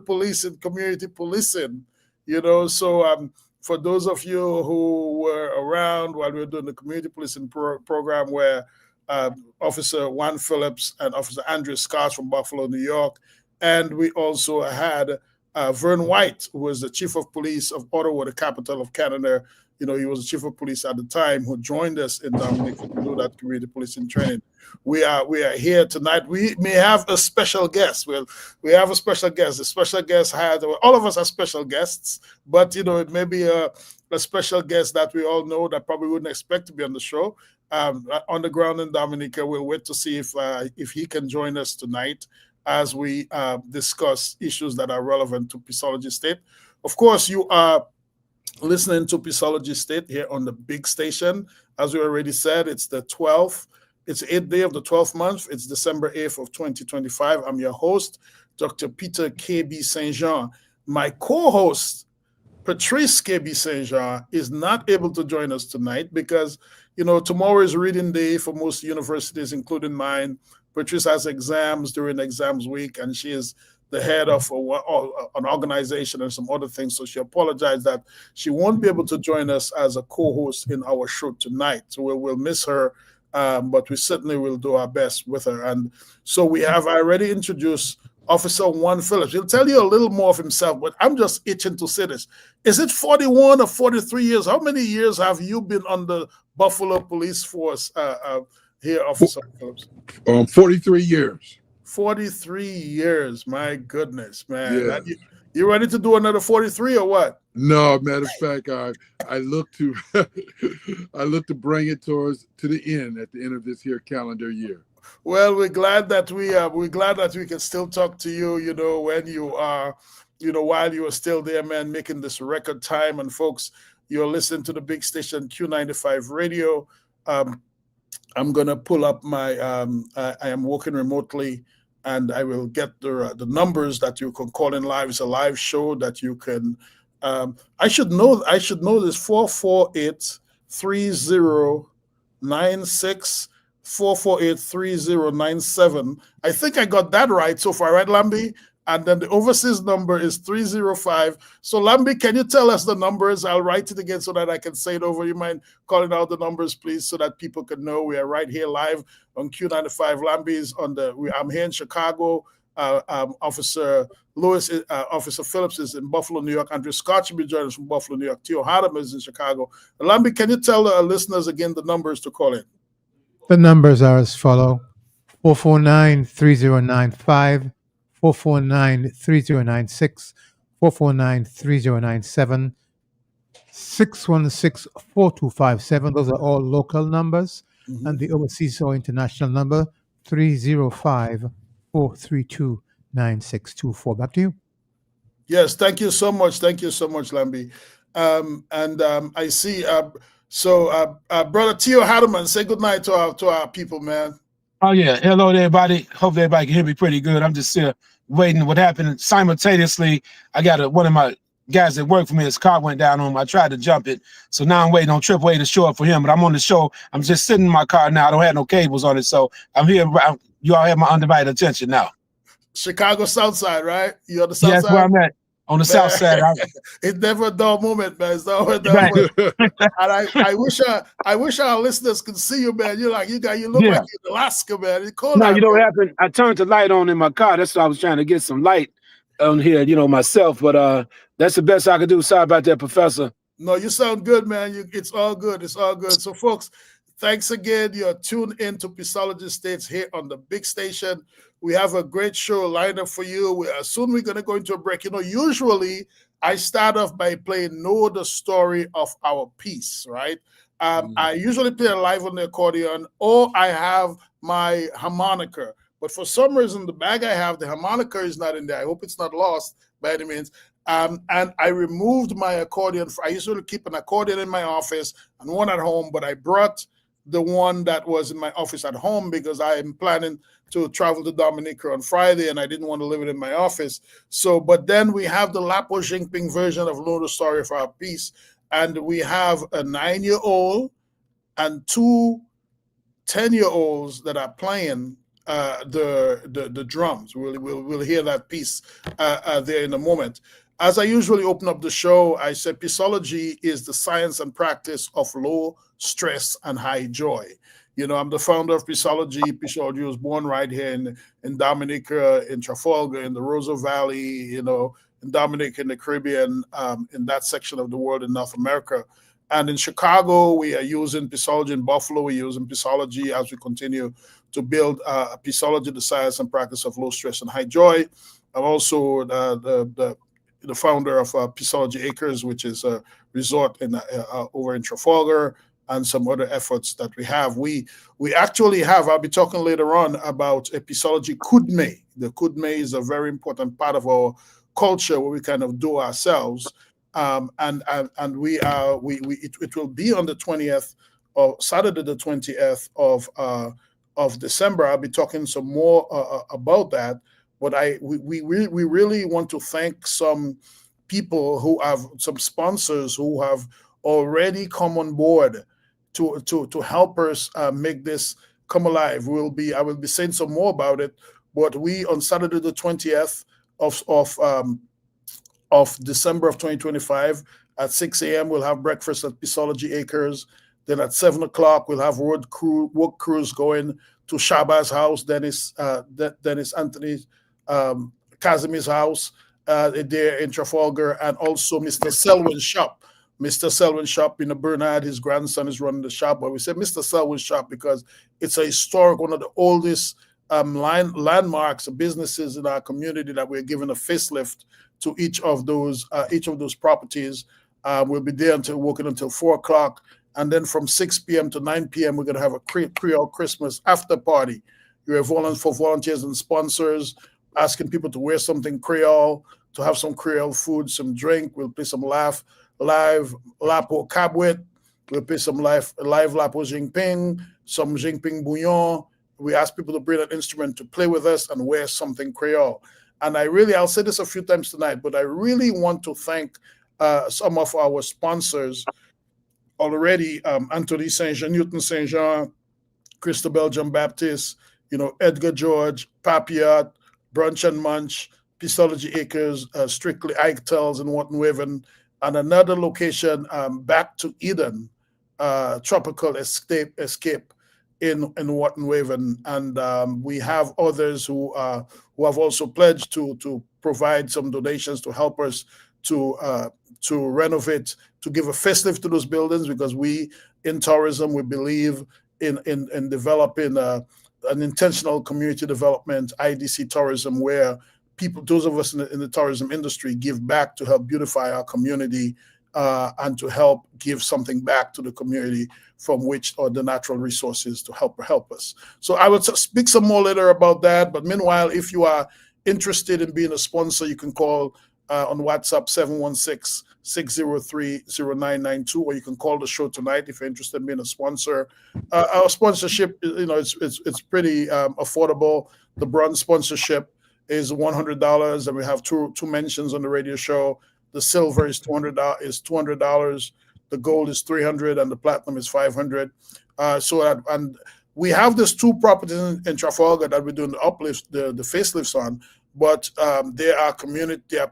police in community policing, So for those of you who were around while we were doing the community policing program where Officer Juan Phillips and Officer Andrew Scott from Buffalo, New York, and we also had Vern White, who was the chief of police of Ottawa, the capital of Canada. He was the chief of police at the time, who joined us in Dominica to do that community policing training. We are here tonight. We may have a special guest. We have a special guest. The special guest all of us are special guests, but it may be a special guest that we all know that probably wouldn't expect to be on the show. On the ground in Dominica, we'll wait to see if he can join us tonight as we discuss issues that are relevant to Peaceology State. Of course, you are listening to Peaceology State here on the big station. As we already said, it's the 12th. It's the 8th day of the 12th month. It's December 8th of 2025. I'm your host, Dr. Peter K.B. St. Jean. My co-host, Patrice K.B. St. Jean, is not able to join us tonight because, tomorrow is reading day for most universities, including mine. Patrice has exams during exams week, and she is the head of an organization and some other things. So she apologized that she won't be able to join us as a co-host in our show tonight. So we'll miss her, but we certainly will do our best with her. And so we have already introduced Officer Juan Phillips. He'll tell you a little more of himself, but I'm just itching to say this. Is it 41 or 43 years? How many years have you been on the Buffalo Police Force here, Officer Phillips? 43 years. 43 years, my goodness, man. Yeah. You ready to do another 43 or what? No, matter of fact, I look to I look to bring it to the end at the end of this here calendar year. Well, we're glad that we can still talk to you, when you are, while you are still there, man, making this record time. And folks, you're listening to the big station Q95 Radio. I'm gonna pull up my I am working remotely, and I will get the numbers that you can call in live. It's a live show that you can. I should know this 448-3096, 448-3097. I think I got that right so far, right, Lambi? And then the overseas number is 305. So Lambi, can you tell us the numbers? I'll write it again so that I can say it over. You mind calling out the numbers, please, so that people can know we are right here live on Q95. Lambi is I'm here in Chicago. Officer Phillips is in Buffalo, New York. Andrew Scott should be joining us from Buffalo, New York. Theo Hadam is in Chicago. Lambi, can you tell the listeners again the numbers to call in? The numbers are as follow: 449-3095, 449-3096, 449-3097, 616-4257. Those are all local numbers. Mm-hmm. And the overseas or international number, 305-432-9624. Back to you. Yes, thank you so much. Thank you so much, Lambi. I see. Brother Theo Hadam, say good night to our people, man. Oh, yeah. Hello, everybody. Hope everybody can hear me pretty good. I'm just here waiting. What happened simultaneously, I got one of my guys that work for me, his car went down on him. I tried to jump it. So now I'm waiting on AAA to show up for him. But I'm on the show. I'm just sitting in my car now. I don't have no cables on it. So I'm here. You all have my undivided attention now. Chicago South Side, right? You're on the South Side? That's where I'm at. On the South Side. It's never a dull moment, man. It's never a dull moment. And I wish our listeners could see you, man. You look like you're in Alaska, man. It's cold. No, you know what happened? I turned the light on in my car. That's why I was trying to get some light on here, myself. But that's the best I could do. Sorry about that, Professor. No, you sound good, man. It's all good. It's all good. So, folks, thanks again. You're tuned in to Peaceology States here on the big station. We have a great show lined up for you. Soon we're going to go into a break. Usually I start off by playing Know the Story of Our Peace, right? I usually play it live on the accordion, or I have my harmonica. But for some reason, the bag I have, the harmonica is not in there. I hope it's not lost by any means. And I removed my accordion. I usually keep an accordion in my office and one at home, but I brought the one that was in my office at home because I am planning to travel to Dominica on Friday and I didn't want to leave it in my office. So, but then we have the Lapo Jinping version of Know the Story of Our Peace. And we have a 9-year-old and 2 10-year-olds that are playing the drums. We'll hear that piece there in a moment. As I usually open up the show, I say Peaceology is the science and practice of low stress and high joy. I'm the founder of Peaceology. Peaceology was born right here in Dominica, in Trafalgar, in the Rosa Valley, in Dominica, in the Caribbean, in that section of the world in North America. And in Chicago, we are using Peaceology. In Buffalo, we're using Peaceology as we continue to build Peaceology, the science and practice of low stress and high joy. I'm also the founder of Peaceology Acres, which is a resort over in Trafalgar, and some other efforts that we have. We actually have, I'll be talking later on about a Peaceology Kudme. The Kudme is a very important part of our culture where we kind of do ourselves. And it will be on the 20th, or Saturday the 20th of December. I'll be talking some more about that. But we really want to thank some people who have, some sponsors who have already come on board to help us make this come alive. I will be saying some more about it. But we, on Saturday the 20th of December of 2025 at 6 a.m. we'll have breakfast at Peaceology Acres. Then at 7 o'clock we'll have work crews going to Shaba's house, Dennis Anthony Casimir's house there in Trafalgar, and also Mr. Selwyn's shop. Mr. Selwyn's shop, Bernard, his grandson, is running the shop. But we say Mr. Selwyn's shop because it's a historic, one of the oldest landmarks of businesses in our community that we're giving a facelift to each of those properties. We'll be there working until 4 o'clock. And then from 6 p.m. to 9 p.m., we're going to have a Creole Christmas after party. You're for volunteers and sponsors, asking people to wear something Creole, to have some Creole food, some drink. We'll play some live Lapo Cabwit. We'll play some live Lapo Jingping, some Jingping Bouillon. We ask people to bring an instrument to play with us and wear something Creole. And I'll say this a few times tonight, but I really want to thank some of our sponsors already, Anthony Saint Jean, Newton Saint Jean, Christabel John Baptist, Edgar George, Papiat, Brunch and Munch, Peaceology Acres, Strictly Ike Tells in Wharton Waven, and another location, Back to Eden, Tropical Escape in Wharton Waven. And we have others who have also pledged to provide some donations to help us to renovate, to give a facelift to those buildings, because we in tourism, we believe in developing an intentional community development, IDC tourism, where people, those of us in the tourism industry, give back to help beautify our community and to help give something back to the community from which are the natural resources to help us. So I will speak some more later about that. But meanwhile, if you are interested in being a sponsor, you can call on WhatsApp 716-603-0992, or you can call the show tonight if you're interested in being a sponsor. Our sponsorship, it's pretty affordable. The bronze sponsorship is $100, and we have two mentions on the radio show. The silver is $200. The gold is $300, and the platinum is $500. And we have these two properties in Trafalgar that we're doing the uplift, the facelifts on. But there are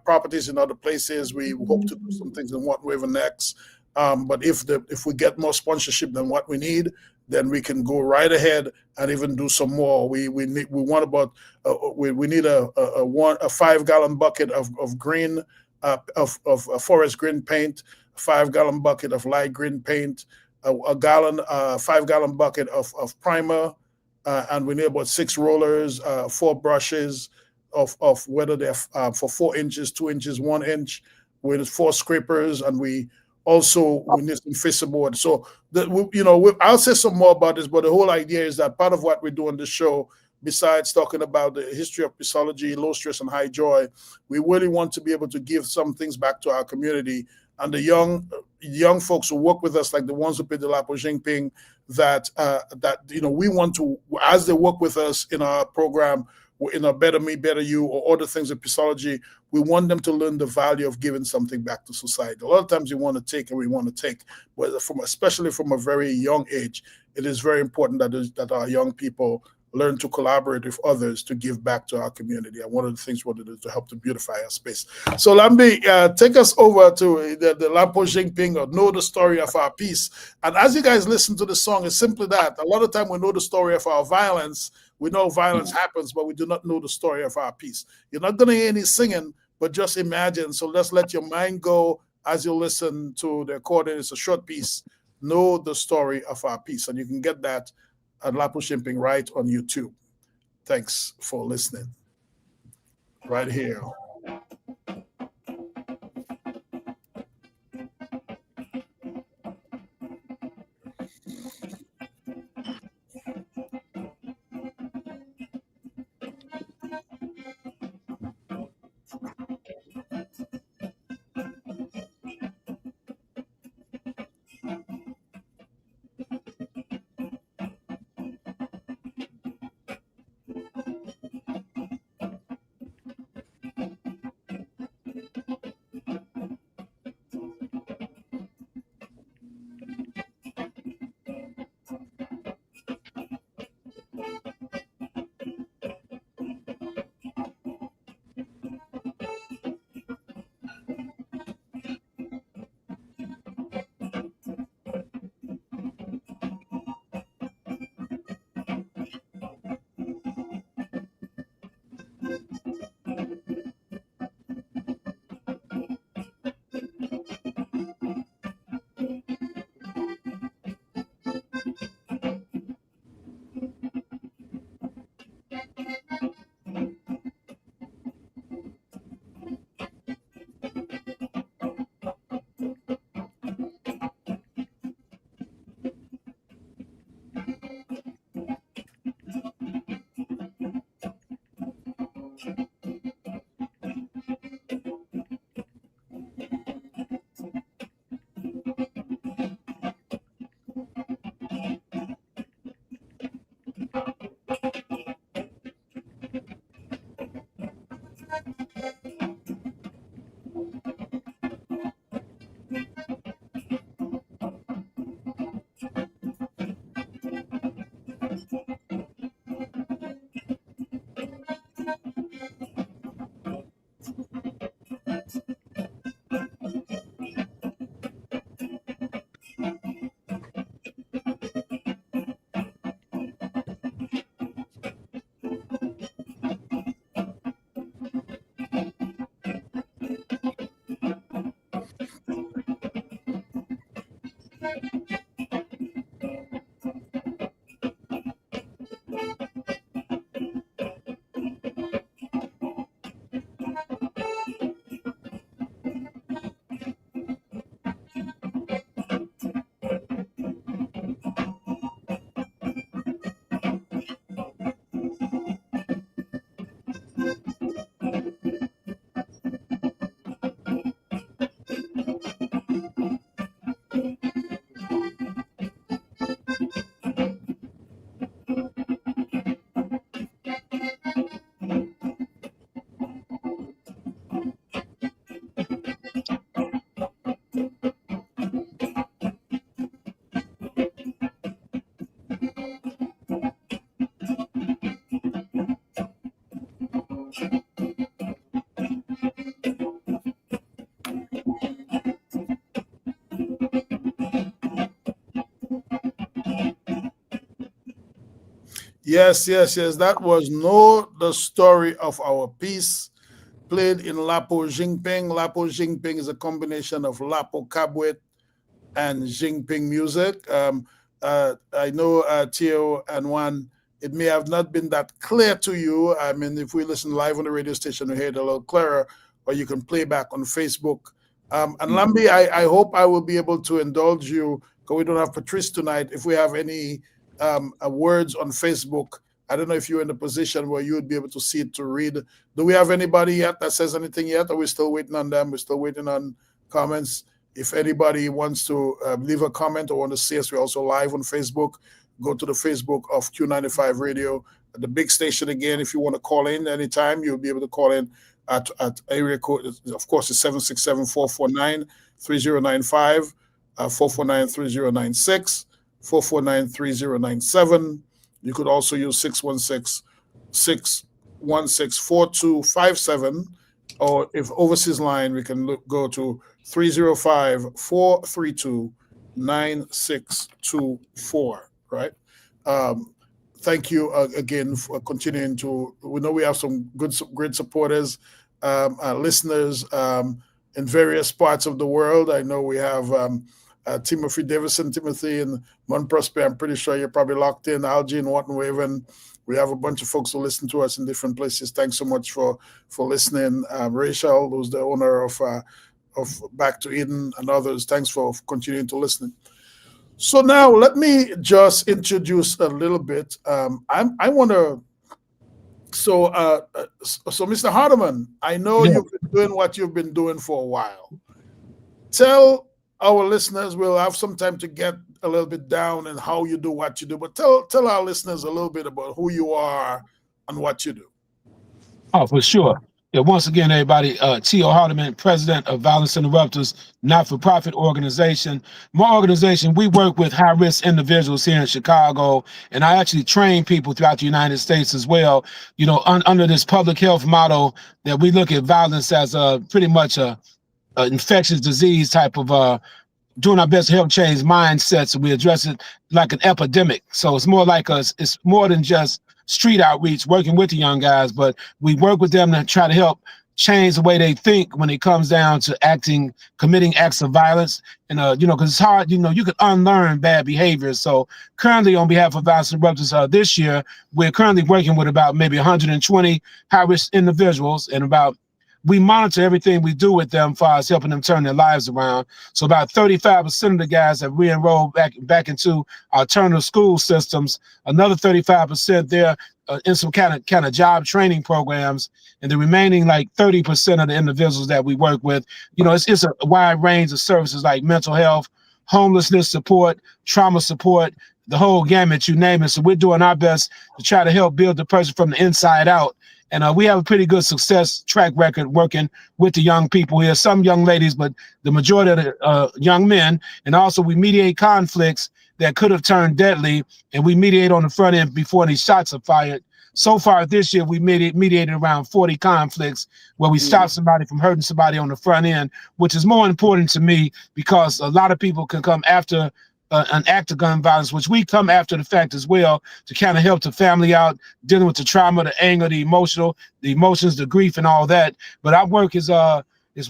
properties in other places. We hope to do some things in Wharton Waven next. But if we get more sponsorship than what we need, then we can go right ahead and even do some more. We need a 5-gallon bucket of green of forest green paint, a 5-gallon bucket of light green paint, a 5-gallon bucket of primer, and we need about 6 rollers, 4 brushes of whether they're for 4 inches, 2 inches, 1 inch, with 4 scrapers, and we need some fisser board. So I'll say some more about this, but the whole idea is that part of what we do on the show, besides talking about the history of Peaceology, low stress and high joy, we really want to be able to give some things back to our community. And the young folks who work with us, like the ones who play the Lapo Jingping, that we want to, as they work with us in our program, in a Better Me, Better You, or other things in Peaceology, we want them to learn the value of giving something back to society. A lot of times we want to take, but especially from a very young age, it is very important that our young people learn to collaborate with others to give back to our community. And one of the things we want to do is to help to beautify our space. So Lambi, take us over to the Lapo Jingping, or Know the Story of Our Peace. And as you guys listen to the song, it's simply that. A lot of time we know the story of our violence. We know violence happens, but we do not know the story of our peace. You're not going to hear any singing, but just imagine. So let's let your mind go as you listen to the recording. It's a short piece, Know the Story of Our Peace. And you can get that at Lapo Jingping right on YouTube. Thanks for listening. Right here. Yes, yes, yes. That was Know the Story of Our Peace, played in Lapo Jingping. Lapo Jingping is a combination of Lapo Kabwit and Jingping music. I know, Theo and Juan, it may have not been that clear to you. I mean, if we listen live on the radio station, we hear it a little clearer, or you can play back on Facebook. And Lambi, I hope I will be able to indulge you, because we don't have Patrice tonight. If we have any words on Facebook, I don't know if you're in a position where you would be able to see it to read. Do we have anybody yet that says anything yet? Or are we still waiting on them? We're still waiting on comments. If anybody wants to leave a comment or want to see us, we're also live on Facebook. Go to the Facebook of Q95 Radio, the big station again. If you want to call in anytime, you'll be able to call in at area code, of course, it's 767-449-3095, 449-3096, 449-3097. You could also use 616-616-4257, or if overseas line, we can go to 305-432-9624, right? Thank you again for continuing to. We know we have some great supporters, listeners in various parts of the world. I know we have Timothy Davison, Timothy in Mount Prosper. I'm pretty sure you're probably locked in. Algie in Wharton Waven. We have a bunch of folks who listen to us in different places. Thanks so much for listening. Rachel, who's the owner of Back to Eden, and others. Thanks for continuing to listen. So now let me just introduce a little bit. I want to. So Mr. Hardeman, I know you've been doing what you've been doing for a while. Tell our listeners, we'll have some time to get a little bit down and how you do what you do, but tell our listeners a little bit about who you are and what you do. Oh, for sure. Yeah, once again, everybody, T.O. Hardeman, president of Violence Interrupters, not-for-profit organization. My organization, we work with high-risk individuals here in Chicago, and I actually train people throughout the United States as well, you know, under this public health model that we look at violence as pretty much a infectious disease type of doing our best to help change mindsets, and we address it like an epidemic. So it's more like it's more than just street outreach, working with the young guys, but we work with them to try to help change the way they think when it comes down to committing acts of violence. And you know, because it's hard, you know, you could unlearn bad behaviors. So currently, on behalf of Violence Interrupters, this year we're currently working with about maybe 120 high-risk individuals, and we monitor everything we do with them as far as helping them turn their lives around. So about 35% of the guys have re-enrolled back into alternative school systems. Another 35% they're in some kind of job training programs, and the remaining like 30% of the individuals that we work with, you know, it's a wide range of services like mental health, homelessness support, trauma support, the whole gamut, you name it. So we're doing our best to try to help build the person from the inside out. And we have a pretty good success track record working with the young people here. Some young ladies, but the majority of the young men. And also we mediate conflicts that could have turned deadly, and we mediate on the front end before any shots are fired. So far this year, we mediated around 40 conflicts where we stopped somebody from hurting somebody on the front end, which is more important to me because a lot of people can come after an act of gun violence, which we come after the fact as well to kind of help the family out, dealing with the trauma, the anger, the emotions, the grief, and all that. But our work is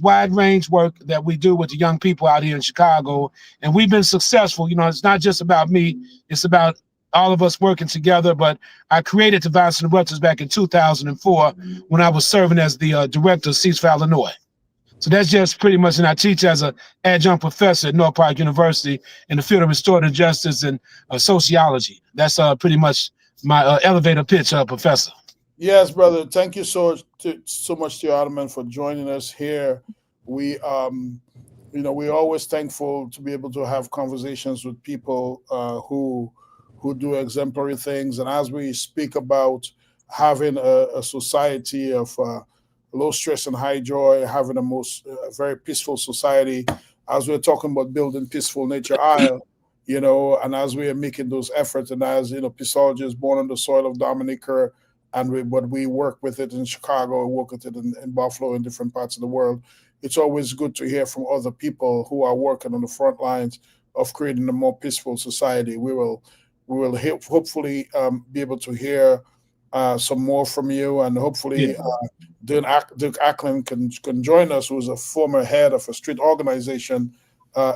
wide range work that we do with the young people out here in Chicago, and we've been successful. You know, it's not just about me; it's about all of us working together. But I created the Violence Interrupters back in 2004 when I was serving as the director of Ceasefire, Illinois. So that's just pretty much, and I teach as an adjunct professor at North Park University in the field of restorative justice and sociology. That's pretty much my elevator pitch, professor. Yes, brother. Thank you so much to Hardeman for joining us here. We, you know, we're always thankful to be able to have conversations with people who do exemplary things. And as we speak about having a society of low stress and high joy, having a very peaceful society, as we're talking about building Peaceful Nature Isle, you know, and as we are making those efforts, and as, you know, Peaceology is born on the soil of Dominica, and we work with it in Chicago, work with it in Buffalo, in different parts of the world. It's always good to hear from other people who are working on the front lines of creating a more peaceful society. We will hopefully be able to hear some more from you, and hopefully Duke Ackland can join us, who's a former head of a street organization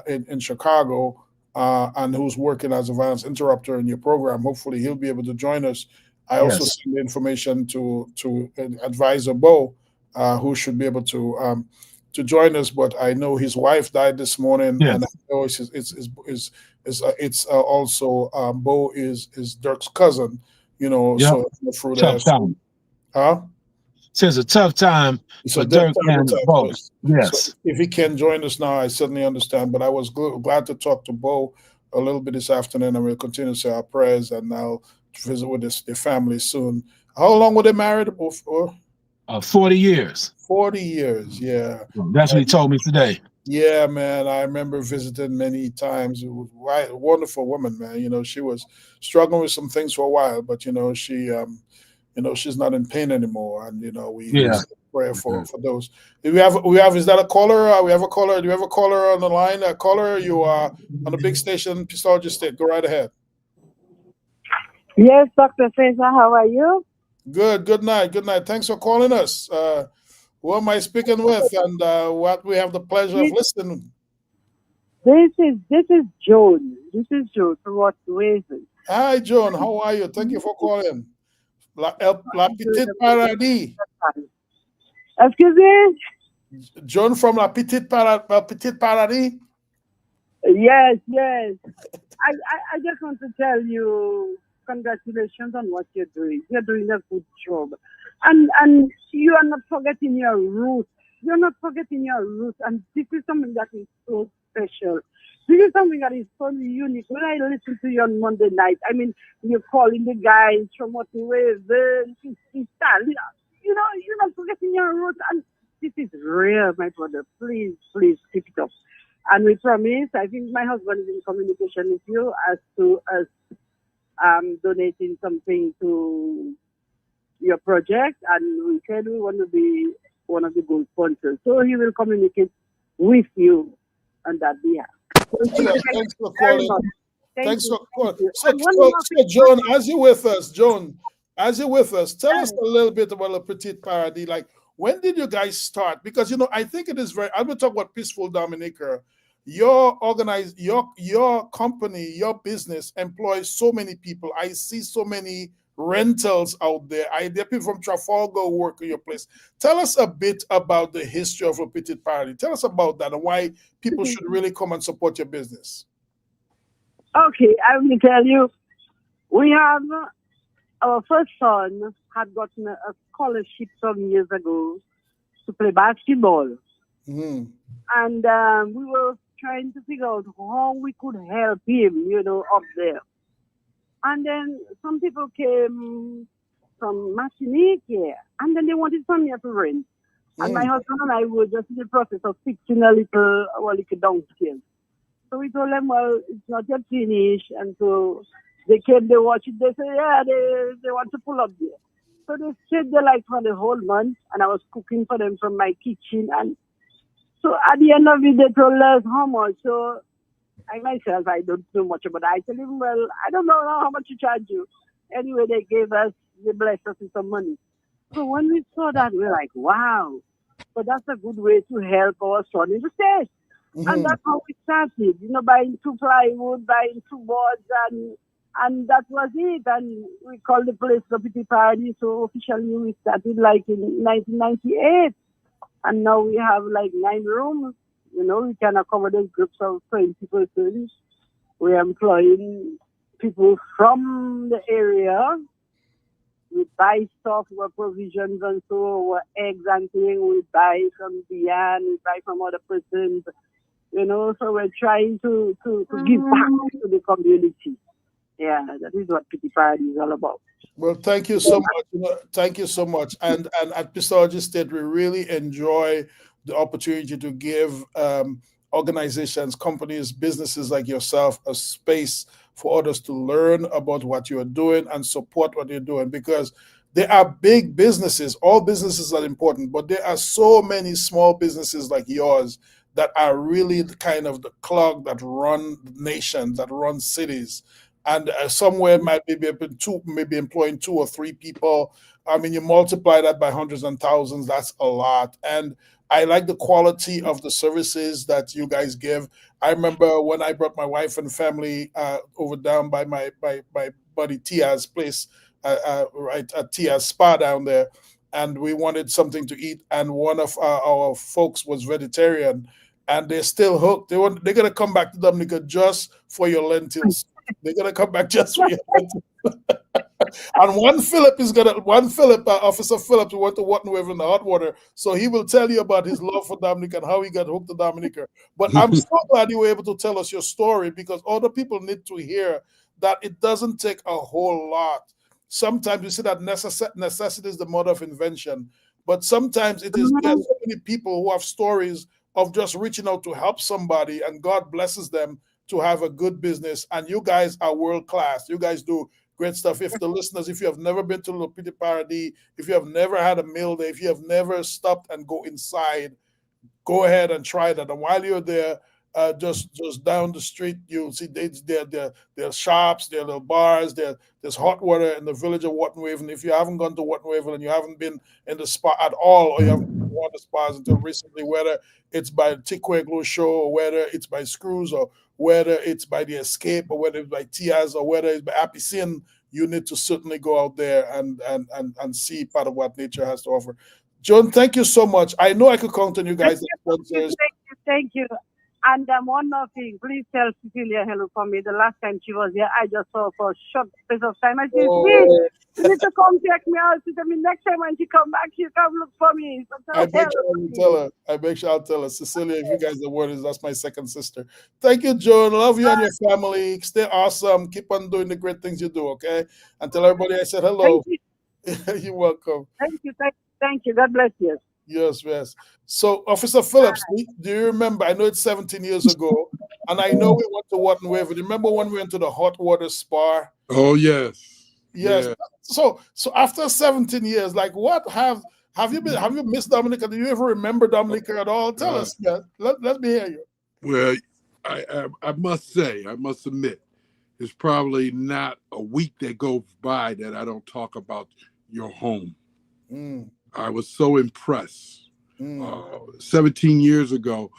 in Chicago, and who's working as a violence interrupter in your program. Hopefully he'll be able to join us. I also send the information to Advisor Bo, who should be able to join us. But I know his wife died this morning, and I know it's also Bo is Dirk's cousin. You know, so through tough time. So it's a tough time for Dirk and Bo. Yes. So if he can join us now, I certainly understand. But I was glad to talk to Bo a little bit this afternoon, and we'll continue to say our prayers, and I'll visit with their family soon. How long were they married for? 40 years. 40 years, yeah. That's what he told me today. Yeah, man. I remember visiting many times. It was a wonderful woman, man. She was struggling with some things for a while, but she's not in pain anymore. And we Yeah. say prayer Mhm. for those. We have is that a caller? We have a caller. Do you have a caller on the line? A caller, you are on the big station, Peaceology State. Go right ahead. Yes, Dr. Fraser, how are you? Good. Good night. Good night. Thanks for calling us. Who am I speaking with? And what we have the pleasure of This, listening. this is Joan. This is Joan from what reason? Hi, John. How are you? Thank you for calling. La I'm doing Petite a Paradis. good. Excuse me? John from La Petite Paradis. Yes, yes. I just want to tell you congratulations on what you're doing. You're doing a good job. And you are not forgetting your roots. You're not forgetting your roots. And this is something that is so special. This is something that is so unique. When I listen to you on Monday night, I mean, you're calling the guys from what you were, you're not forgetting your roots. And this is rare, my brother. Please, please keep it up. And we promise, I think my husband is in communication with you as to us donating something to your project, and we said we want to be one of the gold sponsors. So he will communicate with you on that behalf. So Sure. thank Thanks you for very calling. much. Thank Thanks you, for thank calling. you. So, And one so, more so, thing, John, as you with us, John, as you with us, tell us uh, a little bit about La Petite Paradis. Like, when did you guys start? Because I think it is very. I will talk about Peaceful Dominica. Your company, your business employs so many people. I see so many rentals out there. There are people from Trafalgar who work in your place. Tell us a bit about the history of La Petite Paradis. Tell us about that and why people should really come and support your business. okay, I will tell you, we have our first son had gotten a scholarship some years ago to play basketball. Mhm. And we were trying to figure out how we could help him, up there. And then some people came from Martinique here, and then they wanted some here to rent. And my Mm. husband and I were just in the process of fixing a little downstairs. So we told them, well, it's not yet finished. And so they came, they watched it, they said, yeah, they want to pull up there. So they stayed there like for the whole month, and I was cooking for them from my kitchen. And so at the end of it, they told us how much. So I myself, I don't know much about it. I tell him, well, I don't know how much to charge you. Anyway, they blessed us with some money. So when we saw that, we were like, wow. So that's a good way to help our son in the States. And Mhm. that's how we started, buying two plywood, buying two boards, and that was it. And we called the place Property Paradise. So officially we started like in 1998. And now we have like 9 rooms. We can accommodate groups of 20 persons. We're employing people from the area. We buy stuff, we provisions and so, eggs and things. We buy from Diane, we buy from other persons. So we're trying to give back to the community. Yeah, that is what Pity Party is all about. Well, thank you so much. Thank you so much. And at Peaceology State, we really enjoy the opportunity to give organizations, companies, businesses like yourself a space for others to learn about what you are doing and support what you're doing because there are big businesses. All businesses are important, but there are so many small businesses like yours that are really the kind of the clog that run nations, that run cities and somewhere might maybe employing 2 or 3 people. I mean, you multiply that by hundreds and thousands, that's a lot. And I like the quality of the services that you guys give. I remember when I brought my wife and family over down by my buddy Tia's place, right at Tia's spa down there, and we wanted something to eat. And one of our folks was vegetarian, and they're still hooked. They're gonna come back to Dominica just for your lentils. They're gonna come back just for your lentils. And one Philip, Officer Phillips, who went to Watton Wave in the hot water, so he will tell you about his love for Dominica and how he got hooked to Dominica. But I'm so glad you were able to tell us your story because other people need to hear that it doesn't take a whole lot. Sometimes we say that necessity is the mother of invention, but sometimes it is there are so many people who have stories of just reaching out to help somebody, and God blesses them to have a good business. And you guys are world class. You guys do great stuff. If the listeners, if you have never been to Le Petit Paradis, if you have never had a meal there, if you have never stopped and go inside, go ahead and try that. And while you're there, just down the street, you'll see there shops, there are little bars, there's hot water in the village of Watton-Waven. If you haven't gone to Watton-Waven and you haven't been in the spa at all, or you haven't been to one of the spas until recently, whether it's by Tikwe Show, or whether it's by Screws, or whether it's by the Escape, or whether it's by Tiaz, or whether it's by Apicin, you need to certainly go out there and see part of what nature has to offer. Joan, thank you so much. I know I could count on you guys. Thank you. And one more thing, please tell Cecilia hello for me. The last time she was here, I just saw her for a short space of time. And she said, you need to come check me out. She said, next time when she come back, she'll come look for me. So I make sure I'll tell her. Cecilia, if you guys are worried, that's my second sister. Thank you, Joan. Love you and your family. Stay awesome. Keep on doing the great things you do, okay? And tell everybody I said hello. Thank you. You're welcome. Thank you. God bless you. Yes. So, Officer Phillips, do you remember? I know it's 17 years ago, and I know we went to Watton-Waven. Remember when we went to the hot water spa? Oh, yes. Yes. Yeah. So after 17 years, like, what have you missed Dominica? Do you ever remember Dominica at all? Tell us, man. Let me hear you. Well, I must admit, it's probably not a week that goes by that I don't talk about your home. I was so impressed. 17 years ago,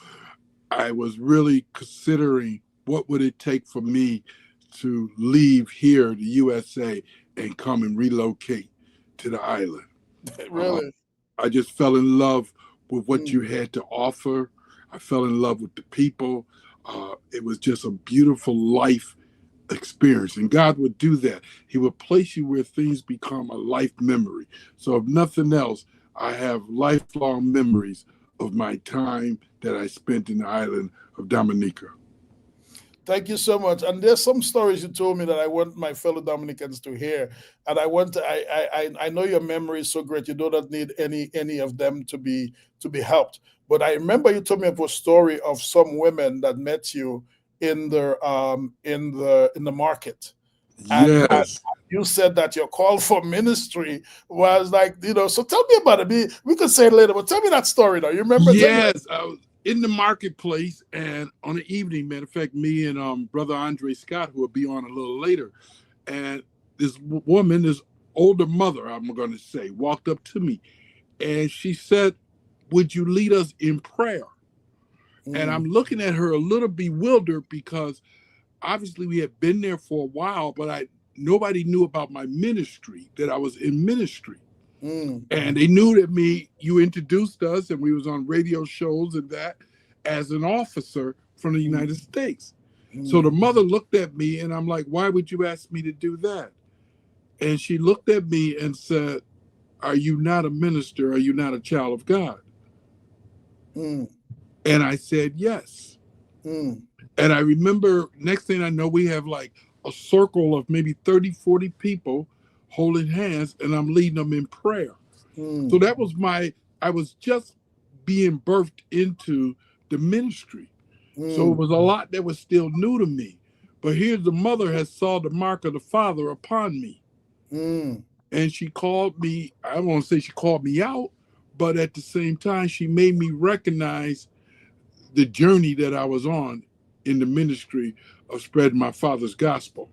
I was really considering what would it take for me to leave here, the USA, and come and relocate to the island. Really? I just fell in love with what you had to offer. I fell in love with the people. It was just a beautiful life experience, and God would do that. He would place you where things become a life memory. So if nothing else, I have lifelong memories of my time that I spent in the island of Dominica. Thank you so much. And there's some stories you told me that I want my fellow Dominicans to hear. And I know your memory is so great. You do not need any of them to be helped. But I remember you told me of a story of some women that met you in the market. And you said that your call for ministry was like, so tell me about it. We could say it later, but tell me that story now. You remember? Yes, I was in the marketplace, and on an evening, matter of fact, me and Brother Andre Scott, who will be on a little later, and this woman, this older mother, I'm going to say, walked up to me, and she said, "Would you lead us in prayer?" And I'm looking at her a little bewildered because obviously we had been there for a while, but nobody knew about my ministry, that I was in ministry. And they knew that you introduced us, and we was on radio shows and that as an officer from the United States. So the mother looked at me, and I'm like, "Why would you ask me to do that?" And she looked at me and said, "Are you not a minister? Are you not a child of God?" And I said, "Yes." And I remember, next thing I know, we have like a circle of maybe 30, 40 people holding hands, and I'm leading them in prayer. So that was I was just being birthed into the ministry. So it was a lot that was still new to me. But here's the mother has saw the mark of the Father upon me. And she called me, I don't want to say she called me out, but at the same time, she made me recognize the journey that I was on in the ministry of spreading my Father's gospel.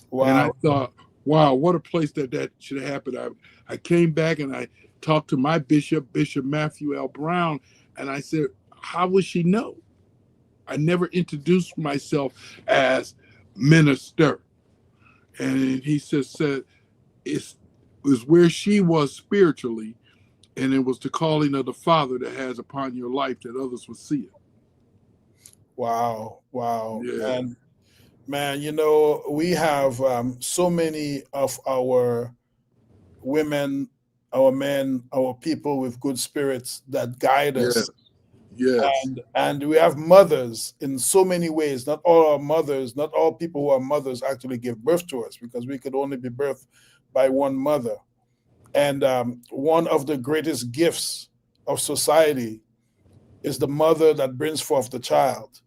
Wow. And I thought, wow, what a place that should have happened. I came back and I talked to my bishop, Bishop Matthew L. Brown, and I said, how would she know? I never introduced myself as minister. And he said it was where she was spiritually, and it was the calling of the Father that has upon your life that others would see it. Wow. Yeah. And man, we have so many of our women, our men, our people with good spirits that guide us. Yes. And we have mothers in so many ways. Not all our mothers, not all people who are mothers actually give birth to us, because we could only be birthed by one mother. And one of the greatest gifts of society is the mother that brings forth the child.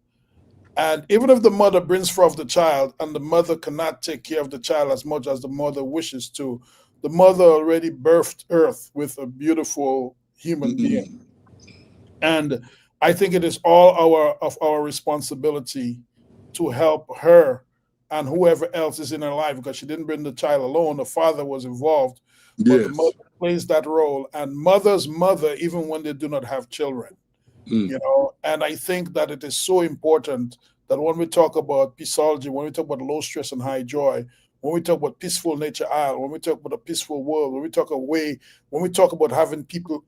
And even if the mother brings forth the child and the mother cannot take care of the child as much as the mother wishes to, the mother already birthed earth with a beautiful human being. And I think it is all our responsibility to help her and whoever else is in her life, because she didn't bring the child alone. The father was involved, but the Yes. mother plays that role. And mother's mother, even when they do not have children, and I think that it is so important that when we talk about Peaceology, when we talk about low stress and high joy, when we talk about peaceful nature isle, when we talk about a peaceful world, when we talk about having people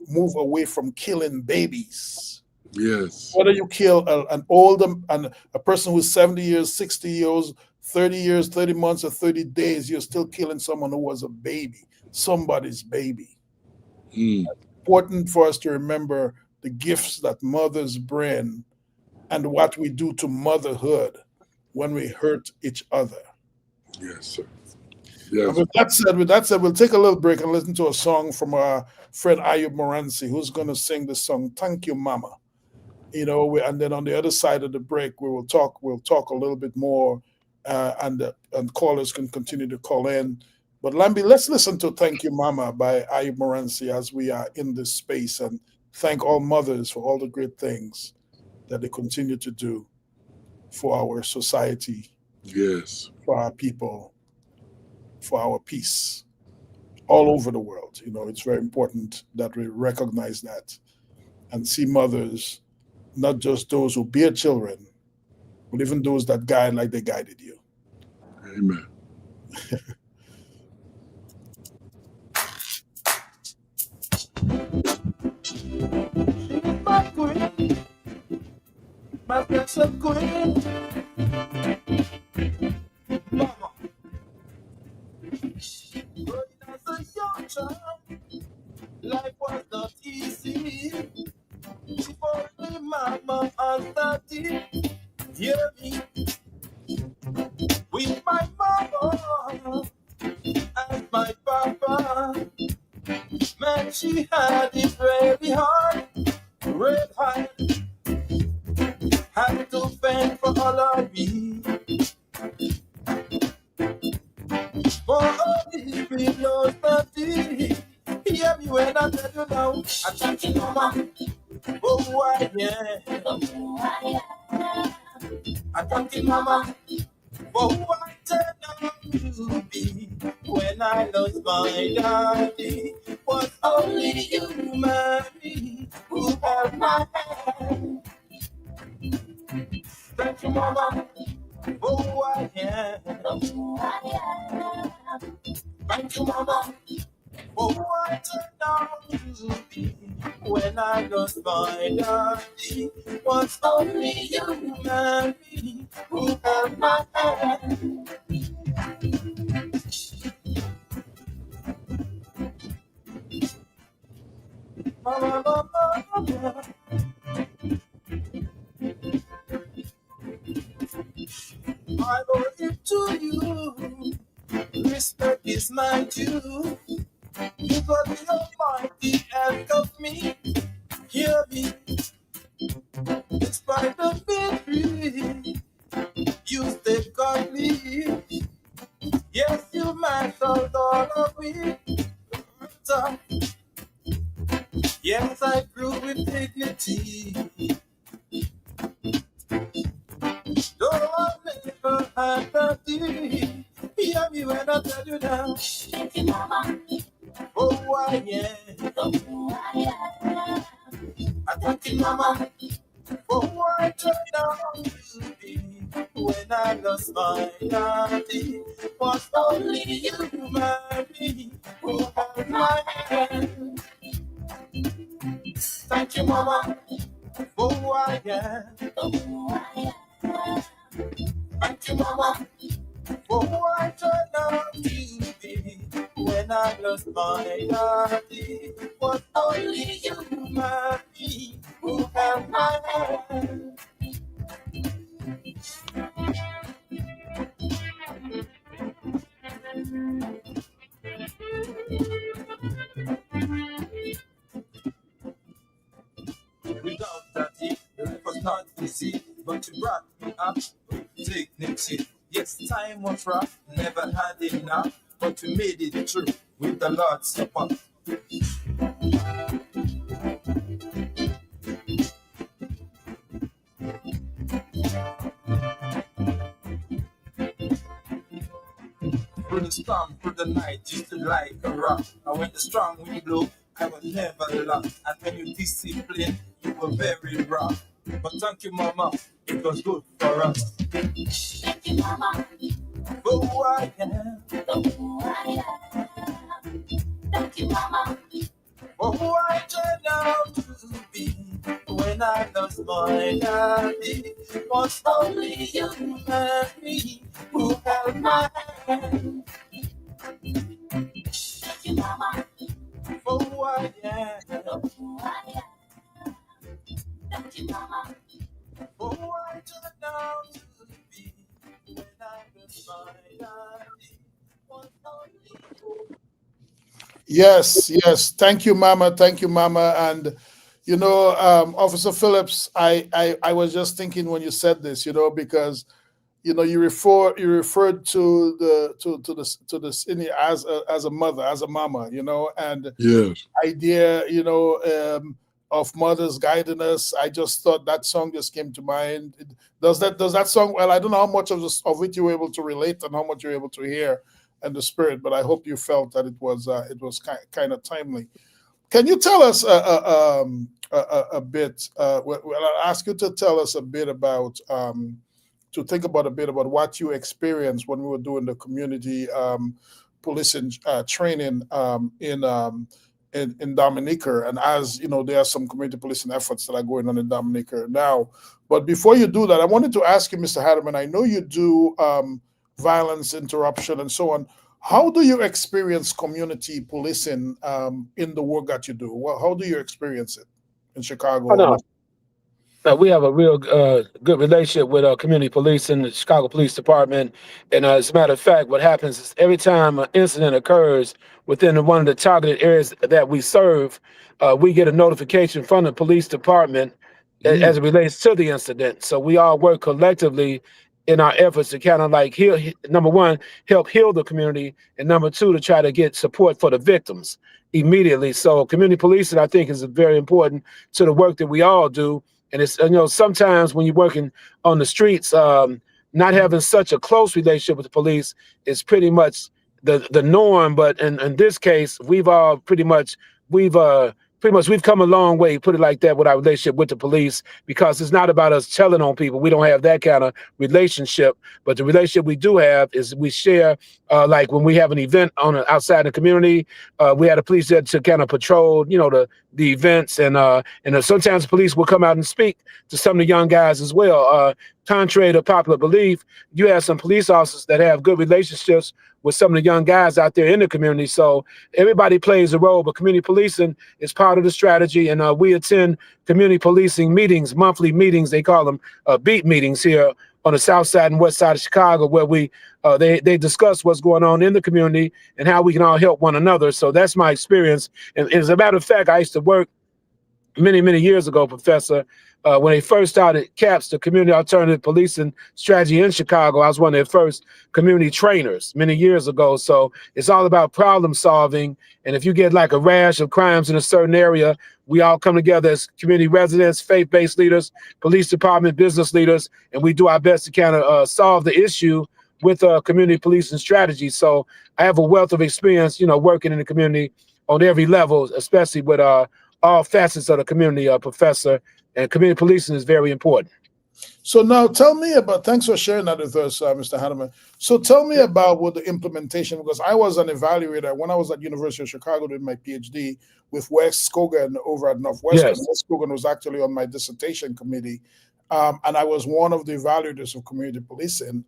move away from killing babies. Yes. Whether you kill an older and a person who's 70 years, 60 years, 30 years, 30 months, or 30 days, you're still killing someone who was a baby, somebody's baby. It's important for us to remember the gifts that mothers bring and what we do to motherhood when we hurt each other. Yes, sir. And Yes. with that said, we'll take a little break and listen to a song from our friend Ayub Moransi, who's going to sing the song "Thank You, Mama." And then on the other side of the break, we'll talk a little bit more, and callers can continue to call in. But Lambi, let's listen to "Thank You, Mama" by Ayub Moransi as we are in this space, and thank all mothers for all the great things that they continue to do for our society, Yes. for our people, for our peace all over the world. It's very important that we recognize that and see mothers, not just those who bear children, but even those that guide like they guided you. Amen. My queen, my special queen, mama. Growing as a young child, life was not easy. Before me, mama and daddy, hear me. With my mama and my papa, man, she had it very hard, red hot. Had to fend for all of me. For all the philosophy. Hear me when I tell you now. I thank you, mama. Oh, I am. I thank you, mama. For who I turned out to be. When I lost my daddy, was only you, mommy, who held my hand. Thank you, mama. Oh, I am. Thank you, mama. Oh, I turned out to be when I lost my daddy. Was only you, mommy, who held my hand. Mama, mama, mama. I owe it to you. Respect is my due. You got the almighty and of me. Hear me. Despite the victory, you stay godly. Yes, you mastered all of me. So, yes, I grew with dignity. Though I never had that deed. Hear me when I tell you now. Thank you, mama. Oh, I am. I thank you, mama. Oh, I turned out to be when I lost my daddy. Was only you, mommy, who held my hand. Thank you, mama. Oh, I am. Thank you, mama. Oh, I turned out to be when I lost my daddy. Was only you, mommy, who held my hand. Without not easy, but you brought me up with dignity. Yes, time was rough, never had enough, but we made it through with the Lord's support. Through the storm, through the night, you stood like a rock. And when the strong wind blew, I was never lost. And when you disciplined, you were very rough. But thank you, Mama, it was good for us. Thank you, Mama, for who I am. For who I am. Thank you, Mama, for who I turned out to be. When I lost my daddy, was only you and me who held my hand. Thank you, Mama, for who I am. For who I am. Thank you, Mama, for who I turned out to be. When I lost my daddy, was only you. Yes, yes. Thank you, Mama. Thank you, Mama. And you know, Officer Phillips, I was just thinking when you said this, you know, because you know you referred to the senior as a mother, as a mama, you know, and Yes. idea, you know, of mothers guiding us. I just thought that song just came to mind. Does that song? Well, I don't know how much of it you were able to relate and how much you were able to hear and the spirit, but I hope you felt that it was kind of timely. Can you tell us a bit? Well, I'll ask you to tell us a bit about to think about a bit about what you experienced when we were doing the community policing training in Dominica. And as you know, there are some community policing efforts that are going on in Dominica now. But before you do that, I wanted to ask you, Mr. Harriman, I know you do violence interruption and so on. How do you experience community policing in the work that you do? Well, how do you experience it in Chicago? Oh, no. We have a real good relationship with community police in the Chicago Police Department. And as a matter of fact, what happens is every time an incident occurs within one of the targeted areas that we serve, we get a notification from the police department as it relates to the incident. So we all work collectively in our efforts to kind of like heal, number one, help heal the community, and number two, to try to get support for the victims immediately. So community policing, I think, is very important to the work that we all do. And it's, you know, sometimes when you're working on the streets, not having such a close relationship with the police is pretty much the norm. But in this case, we've come a long way, put it like that, with our relationship with the police, because it's not about us telling on people. We don't have that kind of relationship. But the relationship we do have is we share, like when we have an event outside the community, we had a police there to kind of patrol, you know, the events, and sometimes the police will come out and speak to some of the young guys as well. Contrary to popular belief, you have some police officers that have good relationships with some of the young guys out there in the community. So everybody plays a role, but community policing is part of the strategy. And we attend community policing meetings, monthly meetings. They call them beat meetings here on the south side and west side of Chicago, where they discuss what's going on in the community and how we can all help one another. So that's my experience. And as a matter of fact, I used to work many, many years ago, Professor, when they first started CAPS, the Community Alternative Policing Strategy in Chicago. I was one of their first community trainers many years ago. So it's all about problem solving. And if you get like a rash of crimes in a certain area, we all come together as community residents, faith-based leaders, police department, business leaders, and we do our best to kind of solve the issue with community policing strategy. So I have a wealth of experience, you know, working in the community on every level, especially with all facets of the community, Professor. And community policing is very important. So now tell me about, thanks for sharing that with us, Mr. Hanneman. So tell me about what the implementation, because I was an evaluator when I was at University of Chicago doing my PhD with Wes Cogan over at Northwestern. Yes. Wes Cogan was actually on my dissertation committee. And I was one of the evaluators of community policing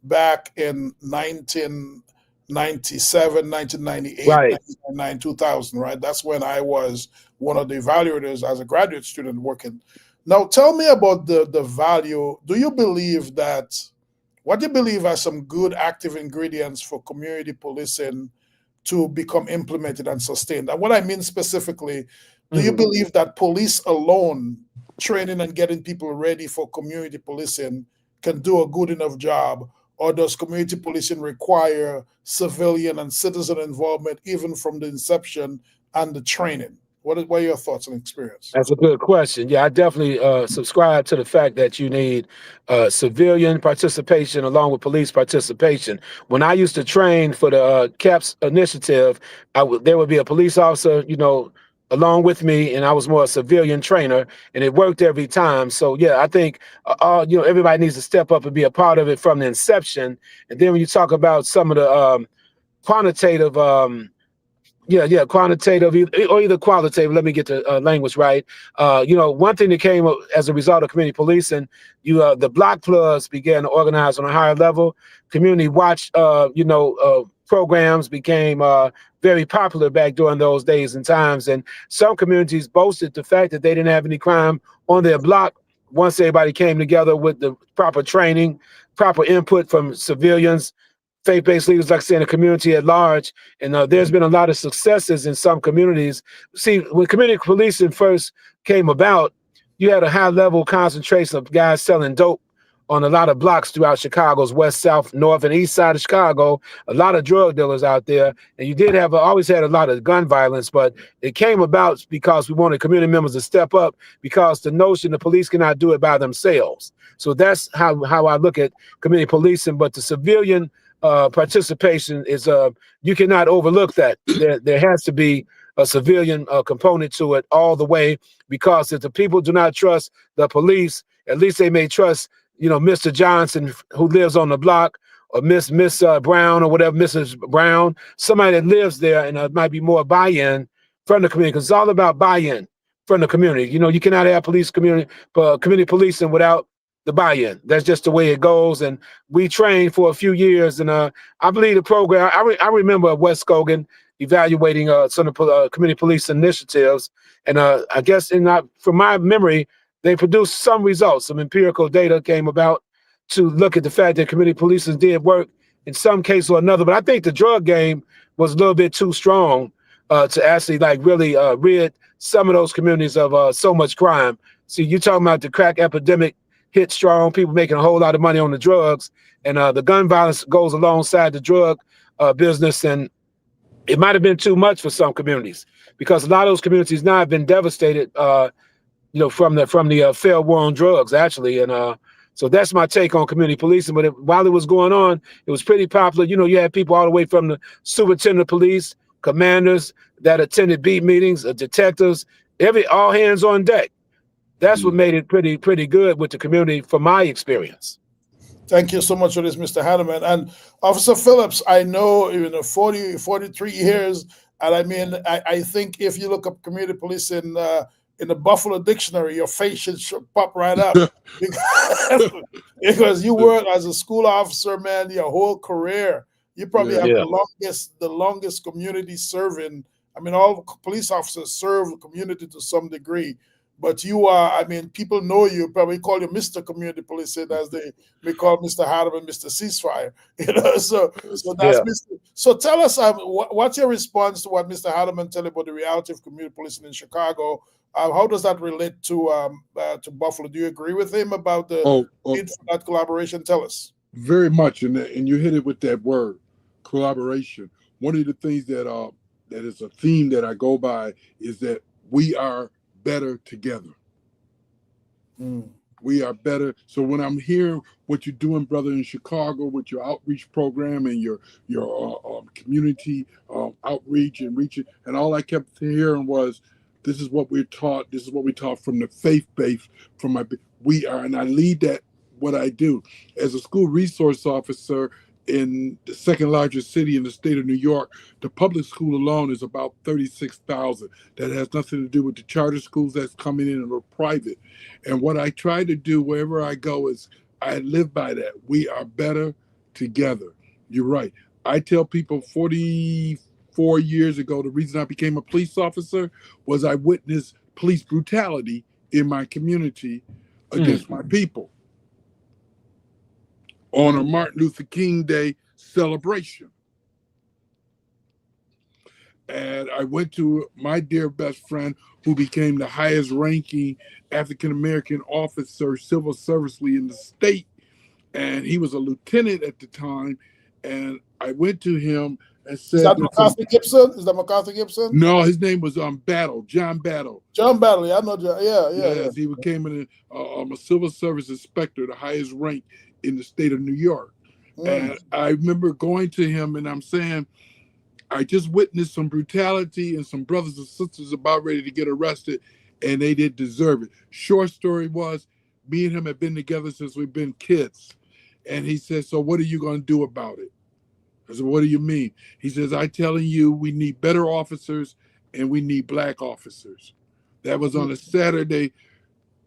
back in 1997, 1998, Right. 1999, 2000, right? That's when I was one of the evaluators as a graduate student working. Now, tell me about the value. Do you believe that, what do you believe are some good active ingredients for community policing to become implemented and sustained? And what I mean specifically, do you believe that police alone training and getting people ready for community policing can do a good enough job, or does community policing require civilian and citizen involvement even from the inception and the training? What are your thoughts and experience? That's a good question. Yeah, I definitely subscribe to the fact that you need civilian participation along with police participation. When I used to train for the CAPS initiative, there would be a police officer, along with me, and I was more a civilian trainer, and it worked every time. So yeah, I think everybody needs to step up and be a part of it from the inception. And then when you talk about some of the quantitative quantitative or either qualitative. Let me get the language right. One thing that came up as a result of community policing, the block clubs began to organize on a higher level. Community watch, programs became very popular back during those days and times. And some communities boasted the fact that they didn't have any crime on their block once everybody came together with the proper training, proper input from civilians, faith-based leaders, like I said, in the community at large. And there's been a lot of successes in some communities. See, when community policing first came about, you had a high-level concentration of guys selling dope on a lot of blocks throughout Chicago's west, south, north, and east side of Chicago. A lot of drug dealers out there. And you did always had a lot of gun violence, but it came about because we wanted community members to step up, because the notion the police cannot do it by themselves. So that's how I look at community policing. But the civilian participation is you cannot overlook that. There has to be a civilian component to it all the way, because if the people do not trust the police, at least they may trust Mr. Johnson, who lives on the block, or Miss Brown, or whatever, Mrs. Brown, somebody that lives there, and it might be more buy-in from the community, because it's all about buy-in from the community. You cannot have community policing without the buy-in. That's just the way it goes. And we trained for a few years, and I believe the program, I remember West Skogan evaluating some of the community police initiatives, and I guess from my memory, they produced some results. Some empirical data came about to look at the fact that community policing did work in some case or another. But I think the drug game was a little bit too strong to actually really rid some of those communities of so much crime. See, you're talking about the crack epidemic hit strong, people making a whole lot of money on the drugs, and the gun violence goes alongside the drug business. And it might have been too much for some communities, because a lot of those communities now have been devastated from the failed war on drugs, actually. And so that's my take on community policing. But while it was going on, it was pretty popular. You had people all the way from the superintendent of police, commanders that attended beat meetings, detectives, all hands on deck. That's what made it pretty good with the community, from my experience. Thank you so much for this, Mr. Hanneman. And Officer Phillips, I know 43 years, and I think if you look up community policing in the Buffalo Dictionary, your face should pop right up because you work as a school officer, man, your whole career. You probably have the longest community serving. All police officers serve the community to some degree, but you are, people know you, probably call you Mr. Community Policing, as they may call Mr. Hardeman, Mr. Ceasefire. So that's Mr. So tell us, what's your response to what Mr. Hardeman told you about the reality of community policing in Chicago? How does that relate to Buffalo? Do you agree with him about the need for that collaboration? Tell us. Very much, and you hit it with that word, collaboration. One of the things that is a theme that I go by is that we are better together. We are better. So when I'm hearing what you're doing, brother, in Chicago with your outreach program and your community outreach and reaching, and all I kept hearing was, this is what we're taught. This is what we taught from the faith base. And I lead that, what I do as a school resource officer in the second largest city in the state of New York. The public school alone is about 36,000. That has nothing to do with the charter schools that's coming in or private. And what I try to do wherever I go is I live by that. We are better together. You're right. I tell people 44 years ago, the reason I became a police officer was I witnessed police brutality in my community against my people on a Martin Luther King Day celebration. And I went to my dear best friend who became the highest ranking African-American officer, civil servicely in the state. And he was a lieutenant at the time. And I went to him and Is said, that McCarthy Gibson? Is that McCarthy Gibson? no, his name was Battle, John Battle. John Battle, I know John. Yeah. Yes, he became a civil service inspector, the highest rank in the state of New York. And I remember going to him and I'm saying, I just witnessed some brutality and some brothers and sisters about ready to get arrested, and they didn't deserve it. Short story was, me and him have been together since we've been kids. And he said, so what are you going to do about it? I said, what do you mean? He says, I'm telling you, we need better officers and we need black officers. That was on a Saturday.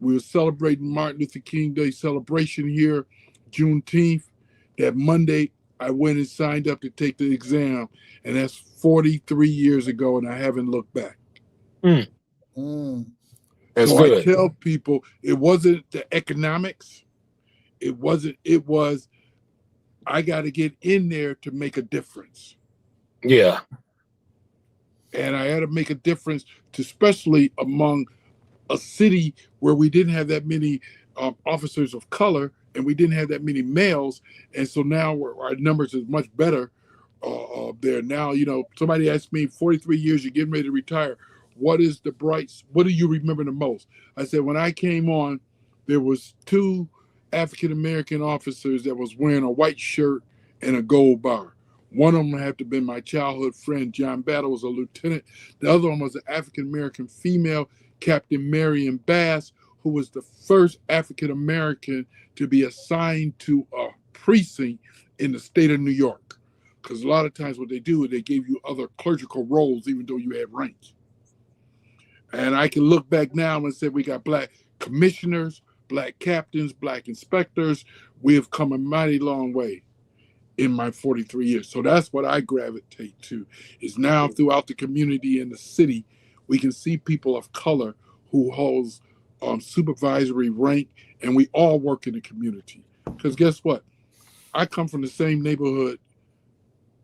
We were celebrating Martin Luther King Day celebration here, Juneteenth. That Monday, I went and signed up to take the exam, and that's 43 years ago, and I haven't looked back. That's so good. I tell people, it wasn't the economics. It was, I got to get in there to make a difference. Yeah. And I had to make a difference, especially among a city where we didn't have that many officers of color, and we didn't have that many males. And so now our numbers is much better there. Now, you know, somebody asked me, 43 years, you're getting ready to retire. What do you remember the most? I said, when I came on, there was 2 African-American officers that was wearing a white shirt and a gold bar. One of them had to have been my childhood friend, John Battle, was a lieutenant. The other one was an African-American female, Captain Marion Bass, who was the first African-American to be assigned to a precinct in the state of New York. Because a lot of times what they do is they give you other clerical roles, even though you have ranks. And I can look back now and say we got black commissioners, black captains, black inspectors. We have come a mighty long way in my 43 years. So that's what I gravitate to, is now throughout the community and the city, we can see people of color who holds supervisory rank, and we all work in the community. Because guess what? I come from the same neighborhood.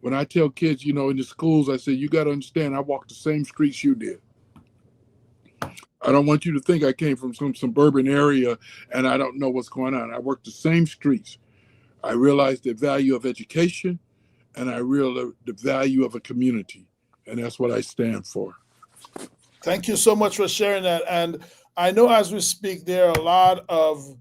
When I tell kids, you know, in the schools, I say, you got to understand, I walked the same streets you did. I don't want you to think I came from some suburban area and I don't know what's going on. I worked the same streets. I realized the value of education, and I realized the value of a community. And that's what I stand for. Thank you so much for sharing that. And I know as we speak, there are a lot of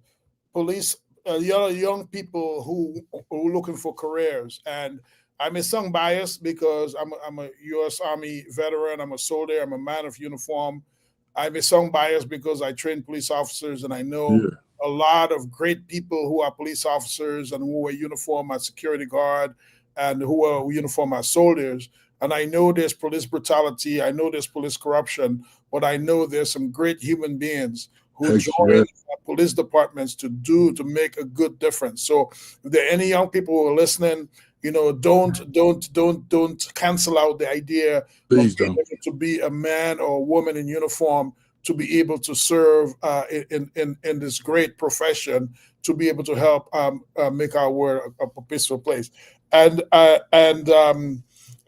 police, young people who are looking for careers. And I may sound biased because I'm a U.S. Army veteran. I'm a soldier. I'm a man of uniform. I may sound biased because I train police officers, and I know a lot of great people who are police officers and who are uniform as security guard and who are uniform as soldiers. And I know there's police brutality. I know there's police corruption, but I know there's some great human beings who join police departments to make a good difference. So if there are any young people who are listening, you know, don't cancel out the idea Please of being able to be a man or a woman in uniform, to be able to serve in this great profession, to be able to help make our world a peaceful place. And